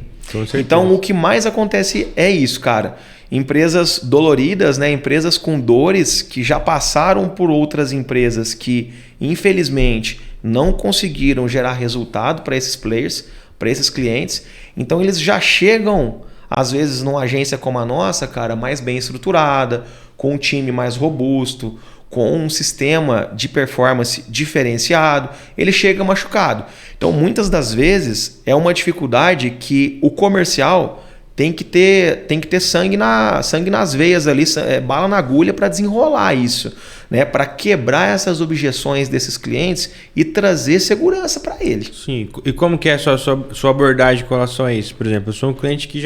Então, o que mais acontece é isso, cara. Empresas doloridas, né? Empresas com dores que já passaram por outras empresas que, infelizmente, não conseguiram gerar resultado para esses players, para esses clientes. Então eles já chegam, às vezes, numa agência como a nossa, cara, mais bem estruturada, com um time mais robusto, com um sistema de performance diferenciado. Ele chega machucado. Então, muitas das vezes, é uma dificuldade que o comercial tem que ter sangue nas veias ali, bala na agulha para desenrolar isso, né? Para quebrar essas objeções desses clientes e trazer segurança para ele. Sim, e como que é a sua abordagem com relação a isso? Por exemplo, eu sou um cliente que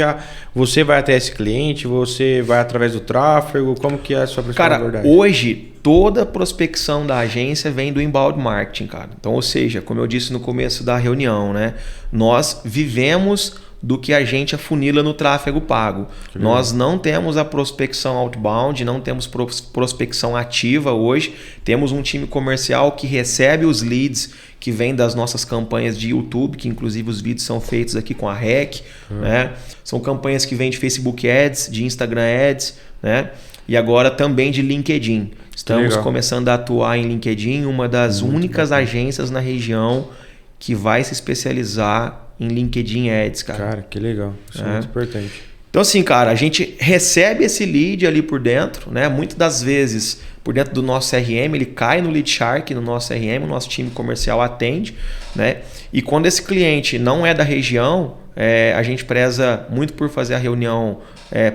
você vai até esse cliente, você vai através do tráfego, como que é a sua abordagem? Cara, hoje toda a prospecção da agência vem do inbound marketing, cara. Então, ou seja, como eu disse no começo da reunião, né? Nós vivemos do que a gente afunila no tráfego pago. Nós não temos a prospecção outbound, não temos prospecção ativa hoje. Temos um time comercial que recebe os leads que vêm das nossas campanhas de YouTube, que inclusive os vídeos são feitos aqui com a REC. Né? São campanhas que vêm de Facebook Ads, de Instagram Ads, né? E agora também de LinkedIn. Estamos começando a atuar em LinkedIn, uma das únicas agências na região que vai se especializar em LinkedIn Ads, cara. Cara, que legal. Isso é muito importante. Então, assim, cara, a gente recebe esse lead ali por dentro, né? Muitas das vezes, por dentro do nosso CRM, ele cai no Lead Shark, no nosso CRM, o nosso time comercial atende, né? E quando esse cliente não é da região, a gente preza muito por fazer a reunião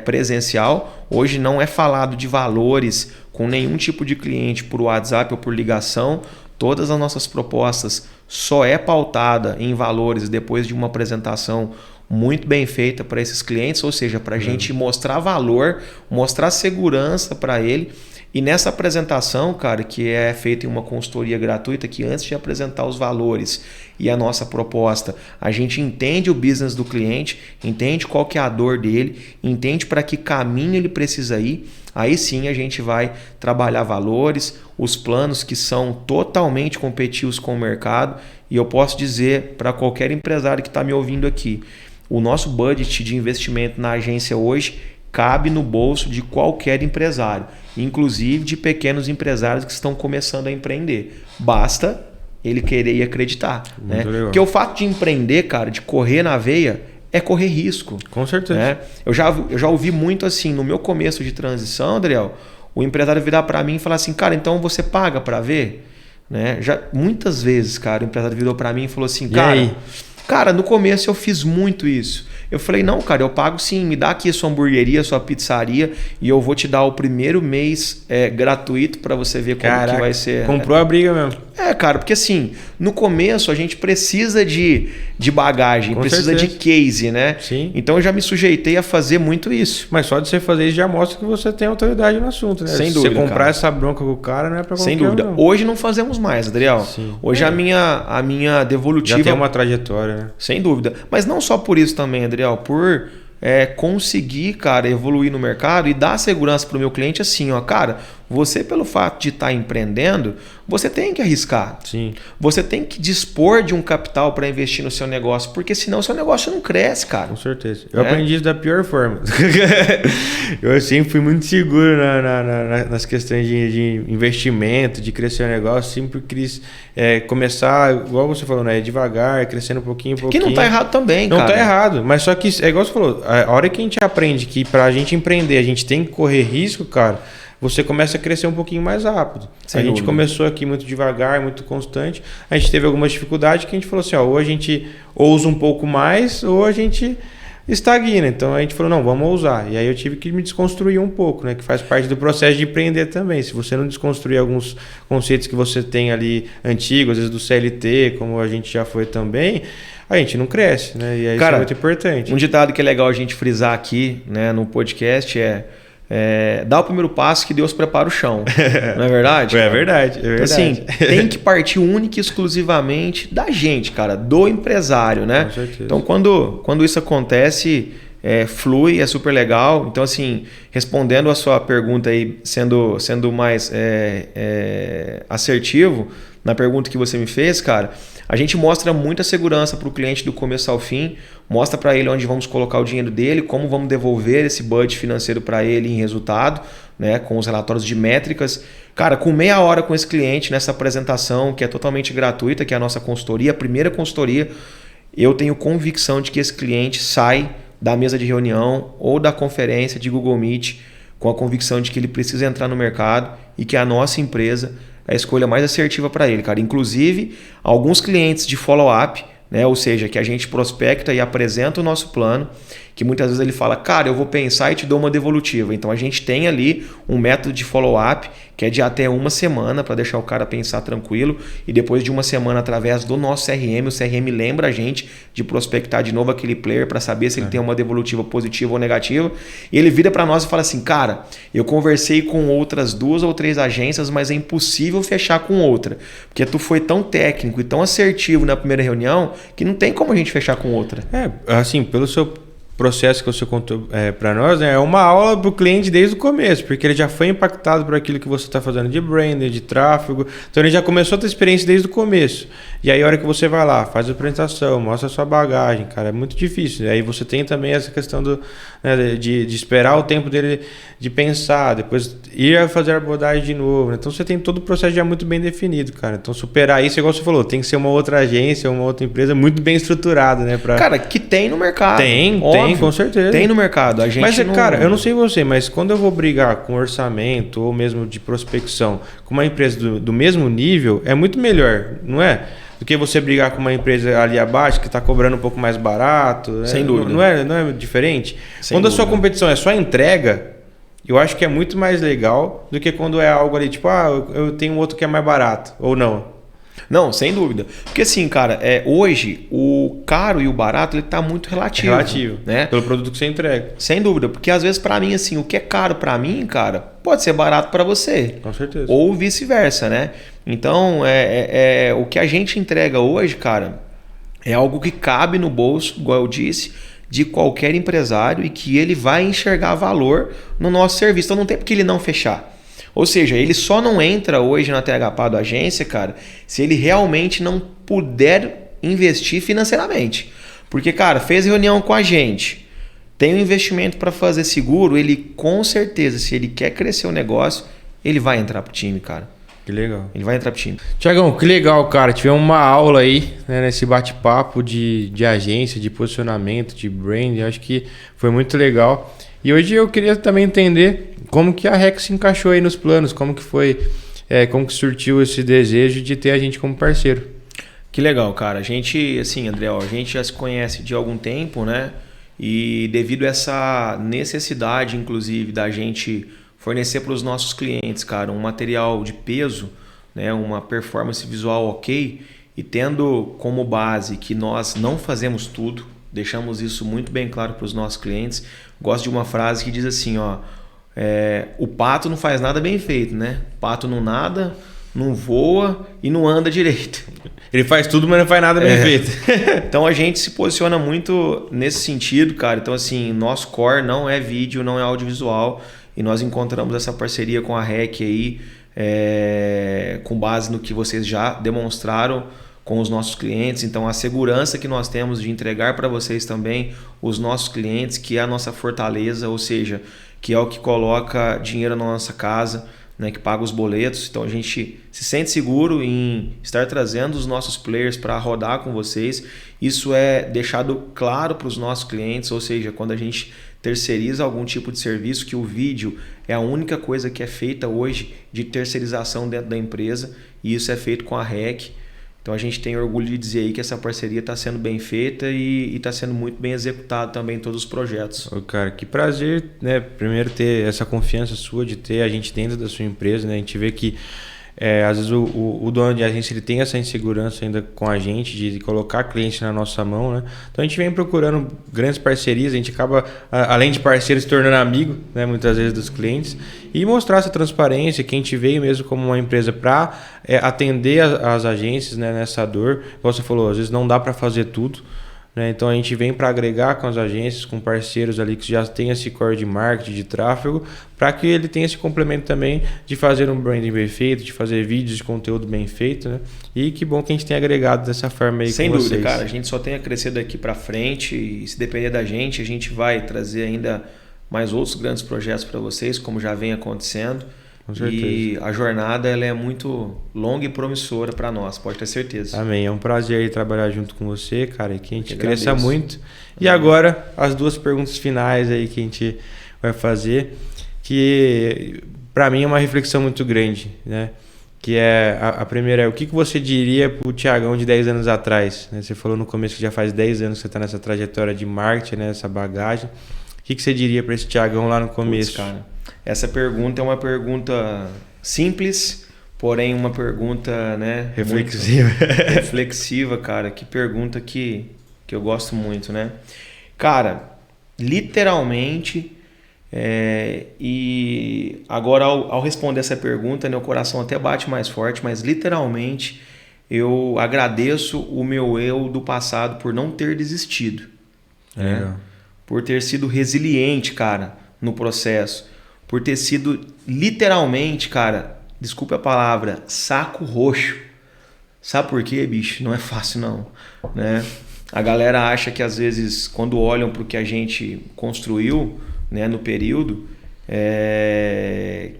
presencial. Hoje não é falado de valores com nenhum tipo de cliente por WhatsApp ou por ligação. Todas as nossas propostas só é pautada em valores depois de uma apresentação muito bem feita para esses clientes, ou seja, para a gente mostrar valor, mostrar segurança para ele. E nessa apresentação, cara, que é feita em uma consultoria gratuita, que antes de apresentar os valores e a nossa proposta, a gente entende o business do cliente, entende qual que é a dor dele, entende para que caminho ele precisa ir. Aí sim a gente vai trabalhar valores, os planos que são totalmente competitivos com o mercado. E eu posso dizer para qualquer empresário que está me ouvindo aqui, o nosso budget de investimento na agência hoje cabe no bolso de qualquer empresário, inclusive de pequenos empresários que estão começando a empreender. Basta ele querer e acreditar. Né? Porque o fato de empreender, cara, de correr na veia, é correr risco. Com certeza. Né? Eu já ouvi muito assim, no meu começo de transição, Adriel, o empresário virar para mim e falar assim, cara, então você paga para ver? Né? Muitas vezes, cara, o empresário virou para mim e falou assim, cara, no começo eu fiz muito isso. Eu falei, não, cara, eu pago sim, me dá aqui a sua hamburgueria, a sua pizzaria e eu vou te dar o primeiro mês gratuito para você ver como que vai ser. Comprou a briga mesmo. Cara, porque assim, no começo a gente precisa de bagagem, precisa de case, né? Sim. Então eu já me sujeitei a fazer muito isso. Mas só de você fazer isso já mostra que você tem autoridade no assunto, né? Sem dúvida, você comprar essa bronca com o cara não é pra qualquer Sem dúvida. Não. Hoje não fazemos mais, Adriel. Sim. Hoje a minha devolutiva... Já tem uma trajetória, né? Sem dúvida. Mas não só por isso também, Adriel, por conseguir, cara, evoluir no mercado e dar segurança para o meu cliente assim, ó, cara, você pelo fato de estar empreendendo, você tem que arriscar. Sim. Você tem que dispor de um capital para investir no seu negócio, porque senão o seu negócio não cresce, cara. Com certeza. Eu aprendi isso da pior forma. Eu sempre fui muito seguro nas questões de investimento, de crescer o negócio, sempre quis começar, igual você falou, né, devagar, crescendo um pouquinho. Que não tá errado também, cara. Não tá errado, mas só que, igual você falou, a hora que a gente aprende que pra gente empreender, a gente tem que correr risco, cara, você começa a crescer um pouquinho mais rápido. A gente começou aqui muito devagar, muito constante. A gente teve algumas dificuldades que a gente falou assim, ó, ou a gente ousa um pouco mais, ou a gente estagna. Então a gente falou, não, vamos ousar. E aí eu tive que me desconstruir um pouco, né? Que faz parte do processo de empreender também. Se você não desconstruir alguns conceitos que você tem ali antigos, às vezes do CLT, como a gente já foi também, a gente não cresce, né? E aí cara, isso é muito importante. Um ditado que é legal a gente frisar aqui, né, no podcast dá o primeiro passo que Deus prepara o chão. Não é verdade? É verdade. Então, assim, tem que partir única e exclusivamente da gente, cara, do empresário, né? Com certeza. Então, quando isso acontece, flui, é super legal. Então, assim, respondendo a sua pergunta aí, sendo mais assertivo na pergunta que você me fez, cara, a gente mostra muita segurança para o cliente do começo ao fim, mostra para ele onde vamos colocar o dinheiro dele, como vamos devolver esse budget financeiro para ele em resultado, né, com os relatórios de métricas. Cara, com meia hora com esse cliente nessa apresentação, que é totalmente gratuita, que é a nossa consultoria, a primeira consultoria, eu tenho convicção de que esse cliente sai da mesa de reunião ou da conferência de Google Meet com a convicção de que ele precisa entrar no mercado e que a nossa empresa é a escolha mais assertiva para ele, cara. Inclusive, alguns clientes de follow-up, né? Ou seja, que a gente prospecta e apresenta o nosso plano, que muitas vezes ele fala, cara, eu vou pensar e te dou uma devolutiva. Então a gente tem ali um método de follow-up que é de até uma semana para deixar o cara pensar tranquilo, e depois de uma semana, através do nosso CRM, o CRM lembra a gente de prospectar de novo aquele player para saber se ele tem uma devolutiva positiva ou negativa, e ele vira para nós e fala assim, cara, eu conversei com outras 2 ou 3 agências, mas é impossível fechar com outra, porque tu foi tão técnico e tão assertivo na primeira reunião que não tem como a gente fechar com outra. Assim, pelo seu processo que você contou para nós, né, é uma aula para o cliente desde o começo, porque ele já foi impactado por aquilo que você está fazendo de branding, de tráfego, então ele já começou a ter experiência desde o começo. E aí a hora que você vai lá, faz a apresentação, mostra a sua bagagem, cara, é muito difícil. E aí você tem também essa questão de esperar o tempo dele de pensar, depois ir a fazer a abordagem de novo, né? Então você tem todo o processo já muito bem definido, cara. Então superar isso, igual você falou, tem que ser uma outra agência, uma outra empresa muito bem estruturada, né? Cara, que tem no mercado. Tem, com certeza. Tem no mercado. A gente mas, cara, eu não sei você, mas quando eu vou brigar com orçamento ou mesmo de prospecção com uma empresa do mesmo nível, é muito melhor, não é? Do que você brigar com uma empresa ali abaixo que está cobrando um pouco mais barato. Né? Sem dúvida. Não é diferente? Sem quando dúvida. A sua competição é só entrega, eu acho que é muito mais legal do que quando é algo ali, tipo, eu tenho outro que é mais barato, ou não. Não, sem dúvida. Porque assim, cara, hoje o caro e o barato ele tá muito relativo. Relativo, né? Pelo produto que você entrega. Sem dúvida, porque às vezes para mim assim, o que é caro para mim, cara, pode ser barato para você. Com certeza. Ou vice-versa, né? Então, o que a gente entrega hoje, cara, é algo que cabe no bolso, igual eu disse, de qualquer empresário e que ele vai enxergar valor no nosso serviço. Então não tem porque ele não fechar. Ou seja, ele só não entra hoje na THPA da agência, cara, se ele realmente não puder investir financeiramente. Porque, cara, fez reunião com a gente, tem um investimento para fazer seguro, ele com certeza, se ele quer crescer o negócio, ele vai entrar pro time, cara. Que legal. Ele vai entrar pro time. Tiagão, que legal, cara. Tivemos uma aula aí, né, nesse bate-papo de agência, de posicionamento, de brand. Acho que foi muito legal. E hoje eu queria também entender como que a REC se encaixou aí nos planos, como que foi, como que surtiu esse desejo de ter a gente como parceiro. Que legal, cara. A gente, assim, André, a gente já se conhece de algum tempo, né? E devido a essa necessidade, inclusive, da gente fornecer para os nossos clientes, cara, um material de peso, né? Uma performance visual ok, e tendo como base que nós não fazemos tudo, deixamos isso muito bem claro para os nossos clientes. Gosto de uma frase que diz assim, ó, o pato não faz nada bem feito, né? O pato não nada, não voa e não anda direito. Ele faz tudo, mas não faz nada bem feito. Então a gente se posiciona muito nesse sentido, cara. Então assim, nosso core não é vídeo, não é audiovisual, e nós encontramos essa parceria com a REC aí, com base no que vocês já demonstraram com os nossos clientes. Então a segurança que nós temos de entregar para vocês também os nossos clientes, que é a nossa fortaleza, ou seja, que é o que coloca dinheiro na nossa casa, né, que paga os boletos. Então a gente se sente seguro em estar trazendo os nossos players para rodar com vocês. Isso é deixado claro para os nossos clientes, ou seja, quando a gente terceiriza algum tipo de serviço, que o vídeo é a única coisa que é feita hoje de terceirização dentro da empresa, e isso é feito com a REC. Então a gente tem orgulho de dizer aí que essa parceria está sendo bem feita e está sendo muito bem executado também em todos os projetos. Cara, que prazer, né? Primeiro ter essa confiança sua de ter a gente dentro da sua empresa, né? A gente vê que às vezes o dono de agência ele tem essa insegurança ainda com a gente de colocar cliente na nossa mão, né? Então a gente vem procurando grandes parcerias, a gente acaba, além de parceiro, se tornando amigo, né? Muitas vezes dos clientes, e mostrar essa transparência, que a gente veio mesmo como uma empresa para atender as agências, né? Nessa dor. Como você falou, às vezes não dá para fazer tudo, né? Então a gente vem para agregar com as agências, com parceiros ali que já tem esse core de marketing, de tráfego, para que ele tenha esse complemento também de fazer um branding bem feito, de fazer vídeos de conteúdo bem feito, né? E que bom que a gente tenha agregado dessa forma aí. Sem com dúvida, vocês. cara. A gente só tem a crescer daqui para frente, e se depender da gente, a gente vai trazer ainda mais outros grandes projetos para vocês, como já vem acontecendo. Com certeza. E a jornada ela é muito longa e promissora para nós, pode ter certeza. Amém. É um prazer aí trabalhar junto com você, cara, e que a gente cresça agradeço. muito. E agora, as duas perguntas finais aí que a gente vai fazer, que para mim é uma reflexão muito grande, né? Que a primeira é: o que você diria pro Tiagão de 10 anos atrás? Né? Você falou no começo que já faz 10 anos que você está nessa trajetória de marketing, né? Essa bagagem. O que você diria para esse Tiagão lá no começo? Puts, cara, essa pergunta é uma pergunta simples, porém uma pergunta, né, Reflexiva. reflexiva, cara. Que pergunta que eu gosto muito, né? Cara, literalmente, e agora ao responder essa pergunta, meu coração até bate mais forte, mas literalmente eu agradeço o meu eu do passado por não ter desistido, né? Por ter sido resiliente, cara, no processo. Por ter sido literalmente, cara, desculpe a palavra, saco roxo. Sabe por quê, bicho? Não é fácil não, né? A galera acha que às vezes, quando olham para o que a gente construiu, né, no período,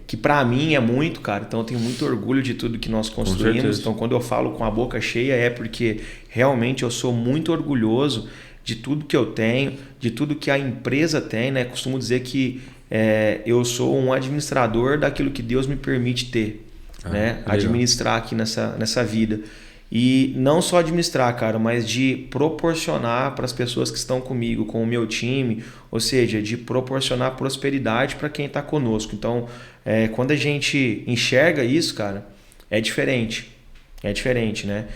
que para mim é muito, cara. Então eu tenho muito orgulho de tudo que nós construímos. Então quando eu falo com a boca cheia é porque realmente eu sou muito orgulhoso de tudo que eu tenho, de tudo que a empresa tem, né? Costumo dizer que eu sou um administrador daquilo que Deus me permite ter, né? Administrar aqui nessa vida. E não só administrar, cara, mas de proporcionar para as pessoas que estão comigo, com o meu time, ou seja, de proporcionar prosperidade para quem está conosco. Então, quando a gente enxerga isso, cara, é diferente. É diferente, né?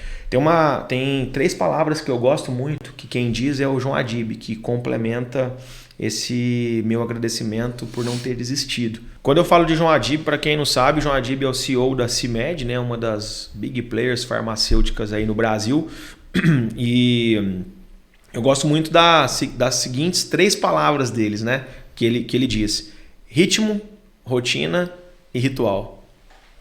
Tem 3 palavras que eu gosto muito, que quem diz é o João Adib, que complementa esse meu agradecimento por não ter desistido. Quando eu falo de João Adib, para quem não sabe, João Adib é o CEO da CIMED, né? Uma das big players farmacêuticas aí no Brasil. E eu gosto muito das seguintes 3 palavras deles, né? Que ele diz: ritmo, rotina e ritual.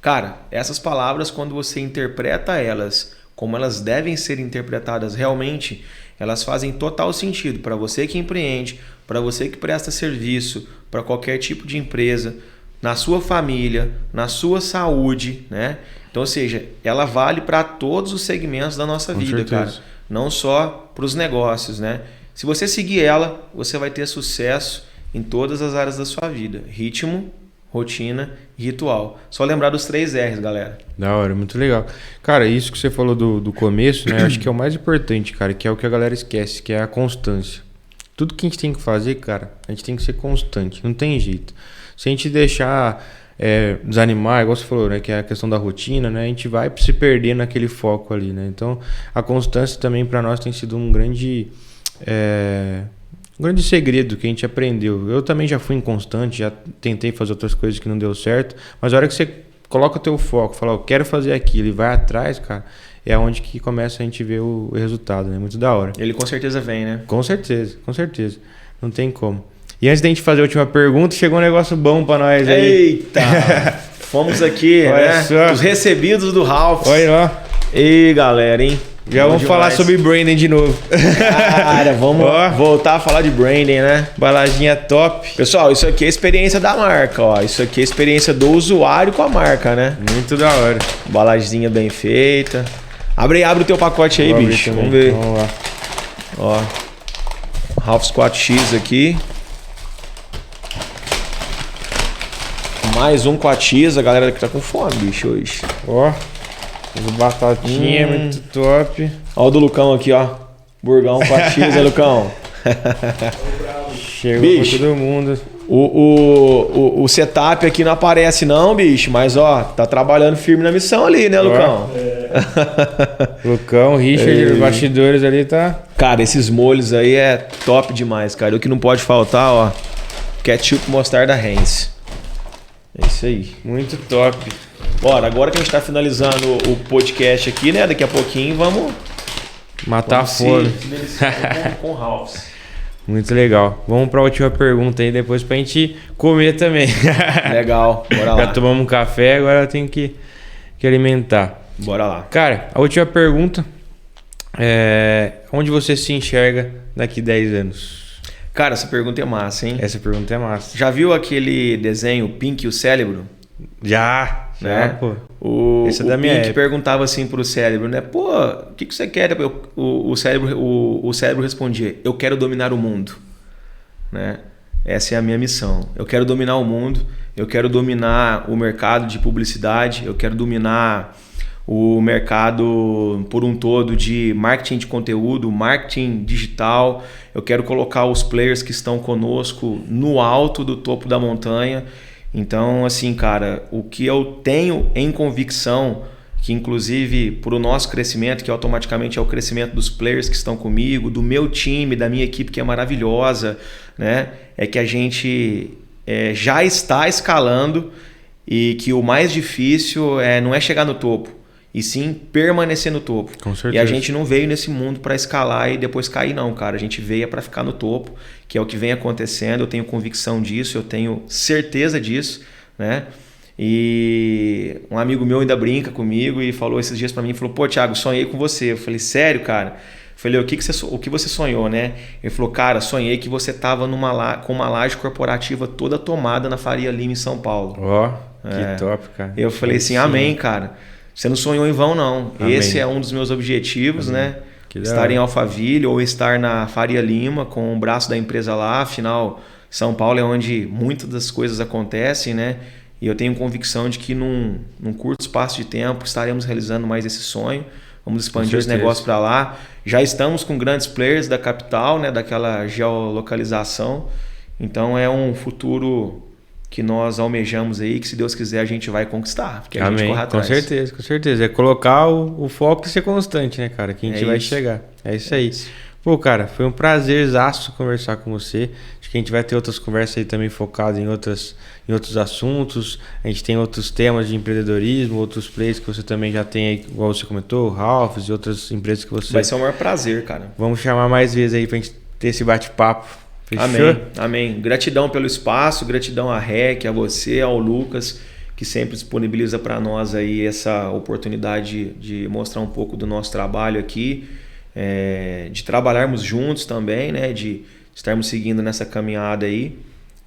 Cara, essas palavras, quando você interpreta elas como elas devem ser interpretadas realmente, elas fazem total sentido para você que empreende, para você que presta serviço, para qualquer tipo de empresa, na sua família, na sua saúde, né? Então, ou seja, ela vale para todos os segmentos da nossa vida, certeza, cara. Não só para os negócios, né? Se você seguir ela, você vai ter sucesso em todas as áreas da sua vida. Ritmo, rotina e ritual. Só lembrar dos 3 R's, galera. Da hora, muito legal. Cara, isso que você falou do começo, né? Eu acho que é o mais importante, cara, que é o que a galera esquece, que é a constância. Tudo que a gente tem que fazer, cara, a gente tem que ser constante. Não tem jeito. Se a gente deixar desanimar, igual você falou, né? Que é a questão da rotina, né? A gente vai se perder naquele foco ali, né? Então, a constância também para nós tem sido um grande segredo que a gente aprendeu. Eu também já fui inconstante, já tentei fazer outras coisas que não deu certo, mas a hora que você coloca o teu foco, fala, eu quero fazer aquilo e vai atrás, cara, é onde que começa a gente ver o resultado, né? Muito da hora. Ele com certeza vem, né? Com certeza. Não tem como. E antes da gente fazer a última pergunta, chegou um negócio bom pra nós aí. Eita! Fomos aqui, né? Os recebidos do Ralph. Olha lá. E galera, hein? Já vamos falar sobre branding de novo. Cara, vamos voltar a falar de branding, né? Balaginha top. Pessoal, isso aqui é a experiência da marca, ó. Isso aqui é a experiência do usuário com a marca, né? Muito da hora. Balaginha bem feita. Abre o teu pacote aí, bicho. Vamos ver. Vamos lá. Ó. Ralph's 4X aqui. Mais um 4X. A galera que tá com fome, bicho, hoje. Ó. Batatinha, muito top. Ó o do Lucão aqui, ó. Burgão 4X, né, Lucão? Chegou bicho, pra todo mundo. O setup aqui não aparece não, bicho. Mas, ó, tá trabalhando firme na missão ali, né, Lucão? Lucão, Richard, os bastidores ali, tá? Cara, esses molhos aí é top demais, cara. O que não pode faltar, ó. Ketchup mostarda Heinz. É isso aí. Muito top. Bora, agora que a gente tá finalizando o podcast aqui, né? Daqui a pouquinho vamos... Matar a fome. Com Ralph's. Muito legal. Vamos para a última pergunta aí, depois pra gente comer também. Legal, bora lá. Já tomamos um café, agora tem que alimentar. Bora lá. Cara, a última pergunta é... Onde você se enxerga daqui 10 anos? Cara, essa pergunta é massa, hein? Essa pergunta é massa. Já viu aquele desenho Pink e o Cérebro? Já, pô. O Pink perguntava assim pro cérebro, né? Pô, o que você quer? O cérebro respondia, eu quero dominar o mundo. Né? Essa é a minha missão. Eu quero dominar o mundo, eu quero dominar o mercado de publicidade, eu quero dominar o mercado por um todo de marketing de conteúdo, marketing digital. Eu quero colocar os players que estão conosco no alto do topo da montanha. Então, assim, cara, o que eu tenho em convicção, que inclusive para o nosso crescimento, que automaticamente é o crescimento dos players que estão comigo, do meu time, da minha equipe que é maravilhosa, né? É que a gente já está escalando e que o mais difícil não é chegar no topo, e sim permanecer no topo. Com certeza. E a gente não veio nesse mundo para escalar e depois cair, não, cara. A gente veio para ficar no topo, que é o que vem acontecendo. Eu tenho convicção disso, eu tenho certeza disso, né? E um amigo meu ainda brinca comigo e falou esses dias para mim, falou, pô, Thiago, sonhei com você. Eu falei, sério, cara? Eu falei, o que você sonhou, né? Ele falou, cara, sonhei que você tava com uma laje corporativa toda tomada na Faria Lima, em São Paulo. Ó, que top, cara. Eu falei assim, amém, cara. Você não sonhou em vão, não. Amém. Esse é um dos meus objetivos, né? Que estar em Alphaville ou estar na Faria Lima com o braço da empresa lá. Afinal, São Paulo é onde muitas das coisas acontecem, né? E eu tenho convicção de que num curto espaço de tempo estaremos realizando mais esse sonho. Vamos expandir esse negócio para lá. Já estamos com grandes players da capital, né? Daquela geolocalização. Então é um futuro que nós almejamos aí, que se Deus quiser a gente vai conquistar, porque a gente corre atrás. Com certeza. É colocar o foco e ser constante, né, cara? Que a gente vai chegar. É isso aí. Pô, cara, foi um prazerzaço conversar com você. Acho que a gente vai ter outras conversas aí também focadas em outros assuntos. A gente tem outros temas de empreendedorismo, outros plays que você também já tem aí, igual você comentou, Ralph's e outras empresas que você... Vai ser o maior prazer, cara. Vamos chamar mais vezes aí pra gente ter esse bate-papo. Fechou? Amém. Gratidão pelo espaço, gratidão à REC, a você, ao Lucas, que sempre disponibiliza para nós aí essa oportunidade de mostrar um pouco do nosso trabalho aqui, de trabalharmos juntos também, né? De estarmos seguindo nessa caminhada aí.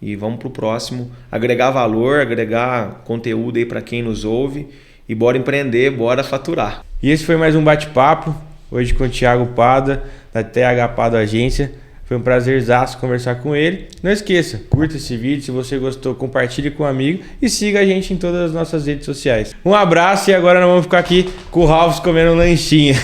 E vamos para o próximo, agregar valor, agregar conteúdo aí para quem nos ouve e bora empreender, bora faturar. E esse foi mais um bate-papo, hoje com o Thiago Pada, da TH Pada Agência. Foi um prazerzaço conversar com ele. Não esqueça, curta esse vídeo, se você gostou, compartilhe com um amigo e siga a gente em todas as nossas redes sociais. Um abraço e agora nós vamos ficar aqui com o Ralph comendo um lanchinho.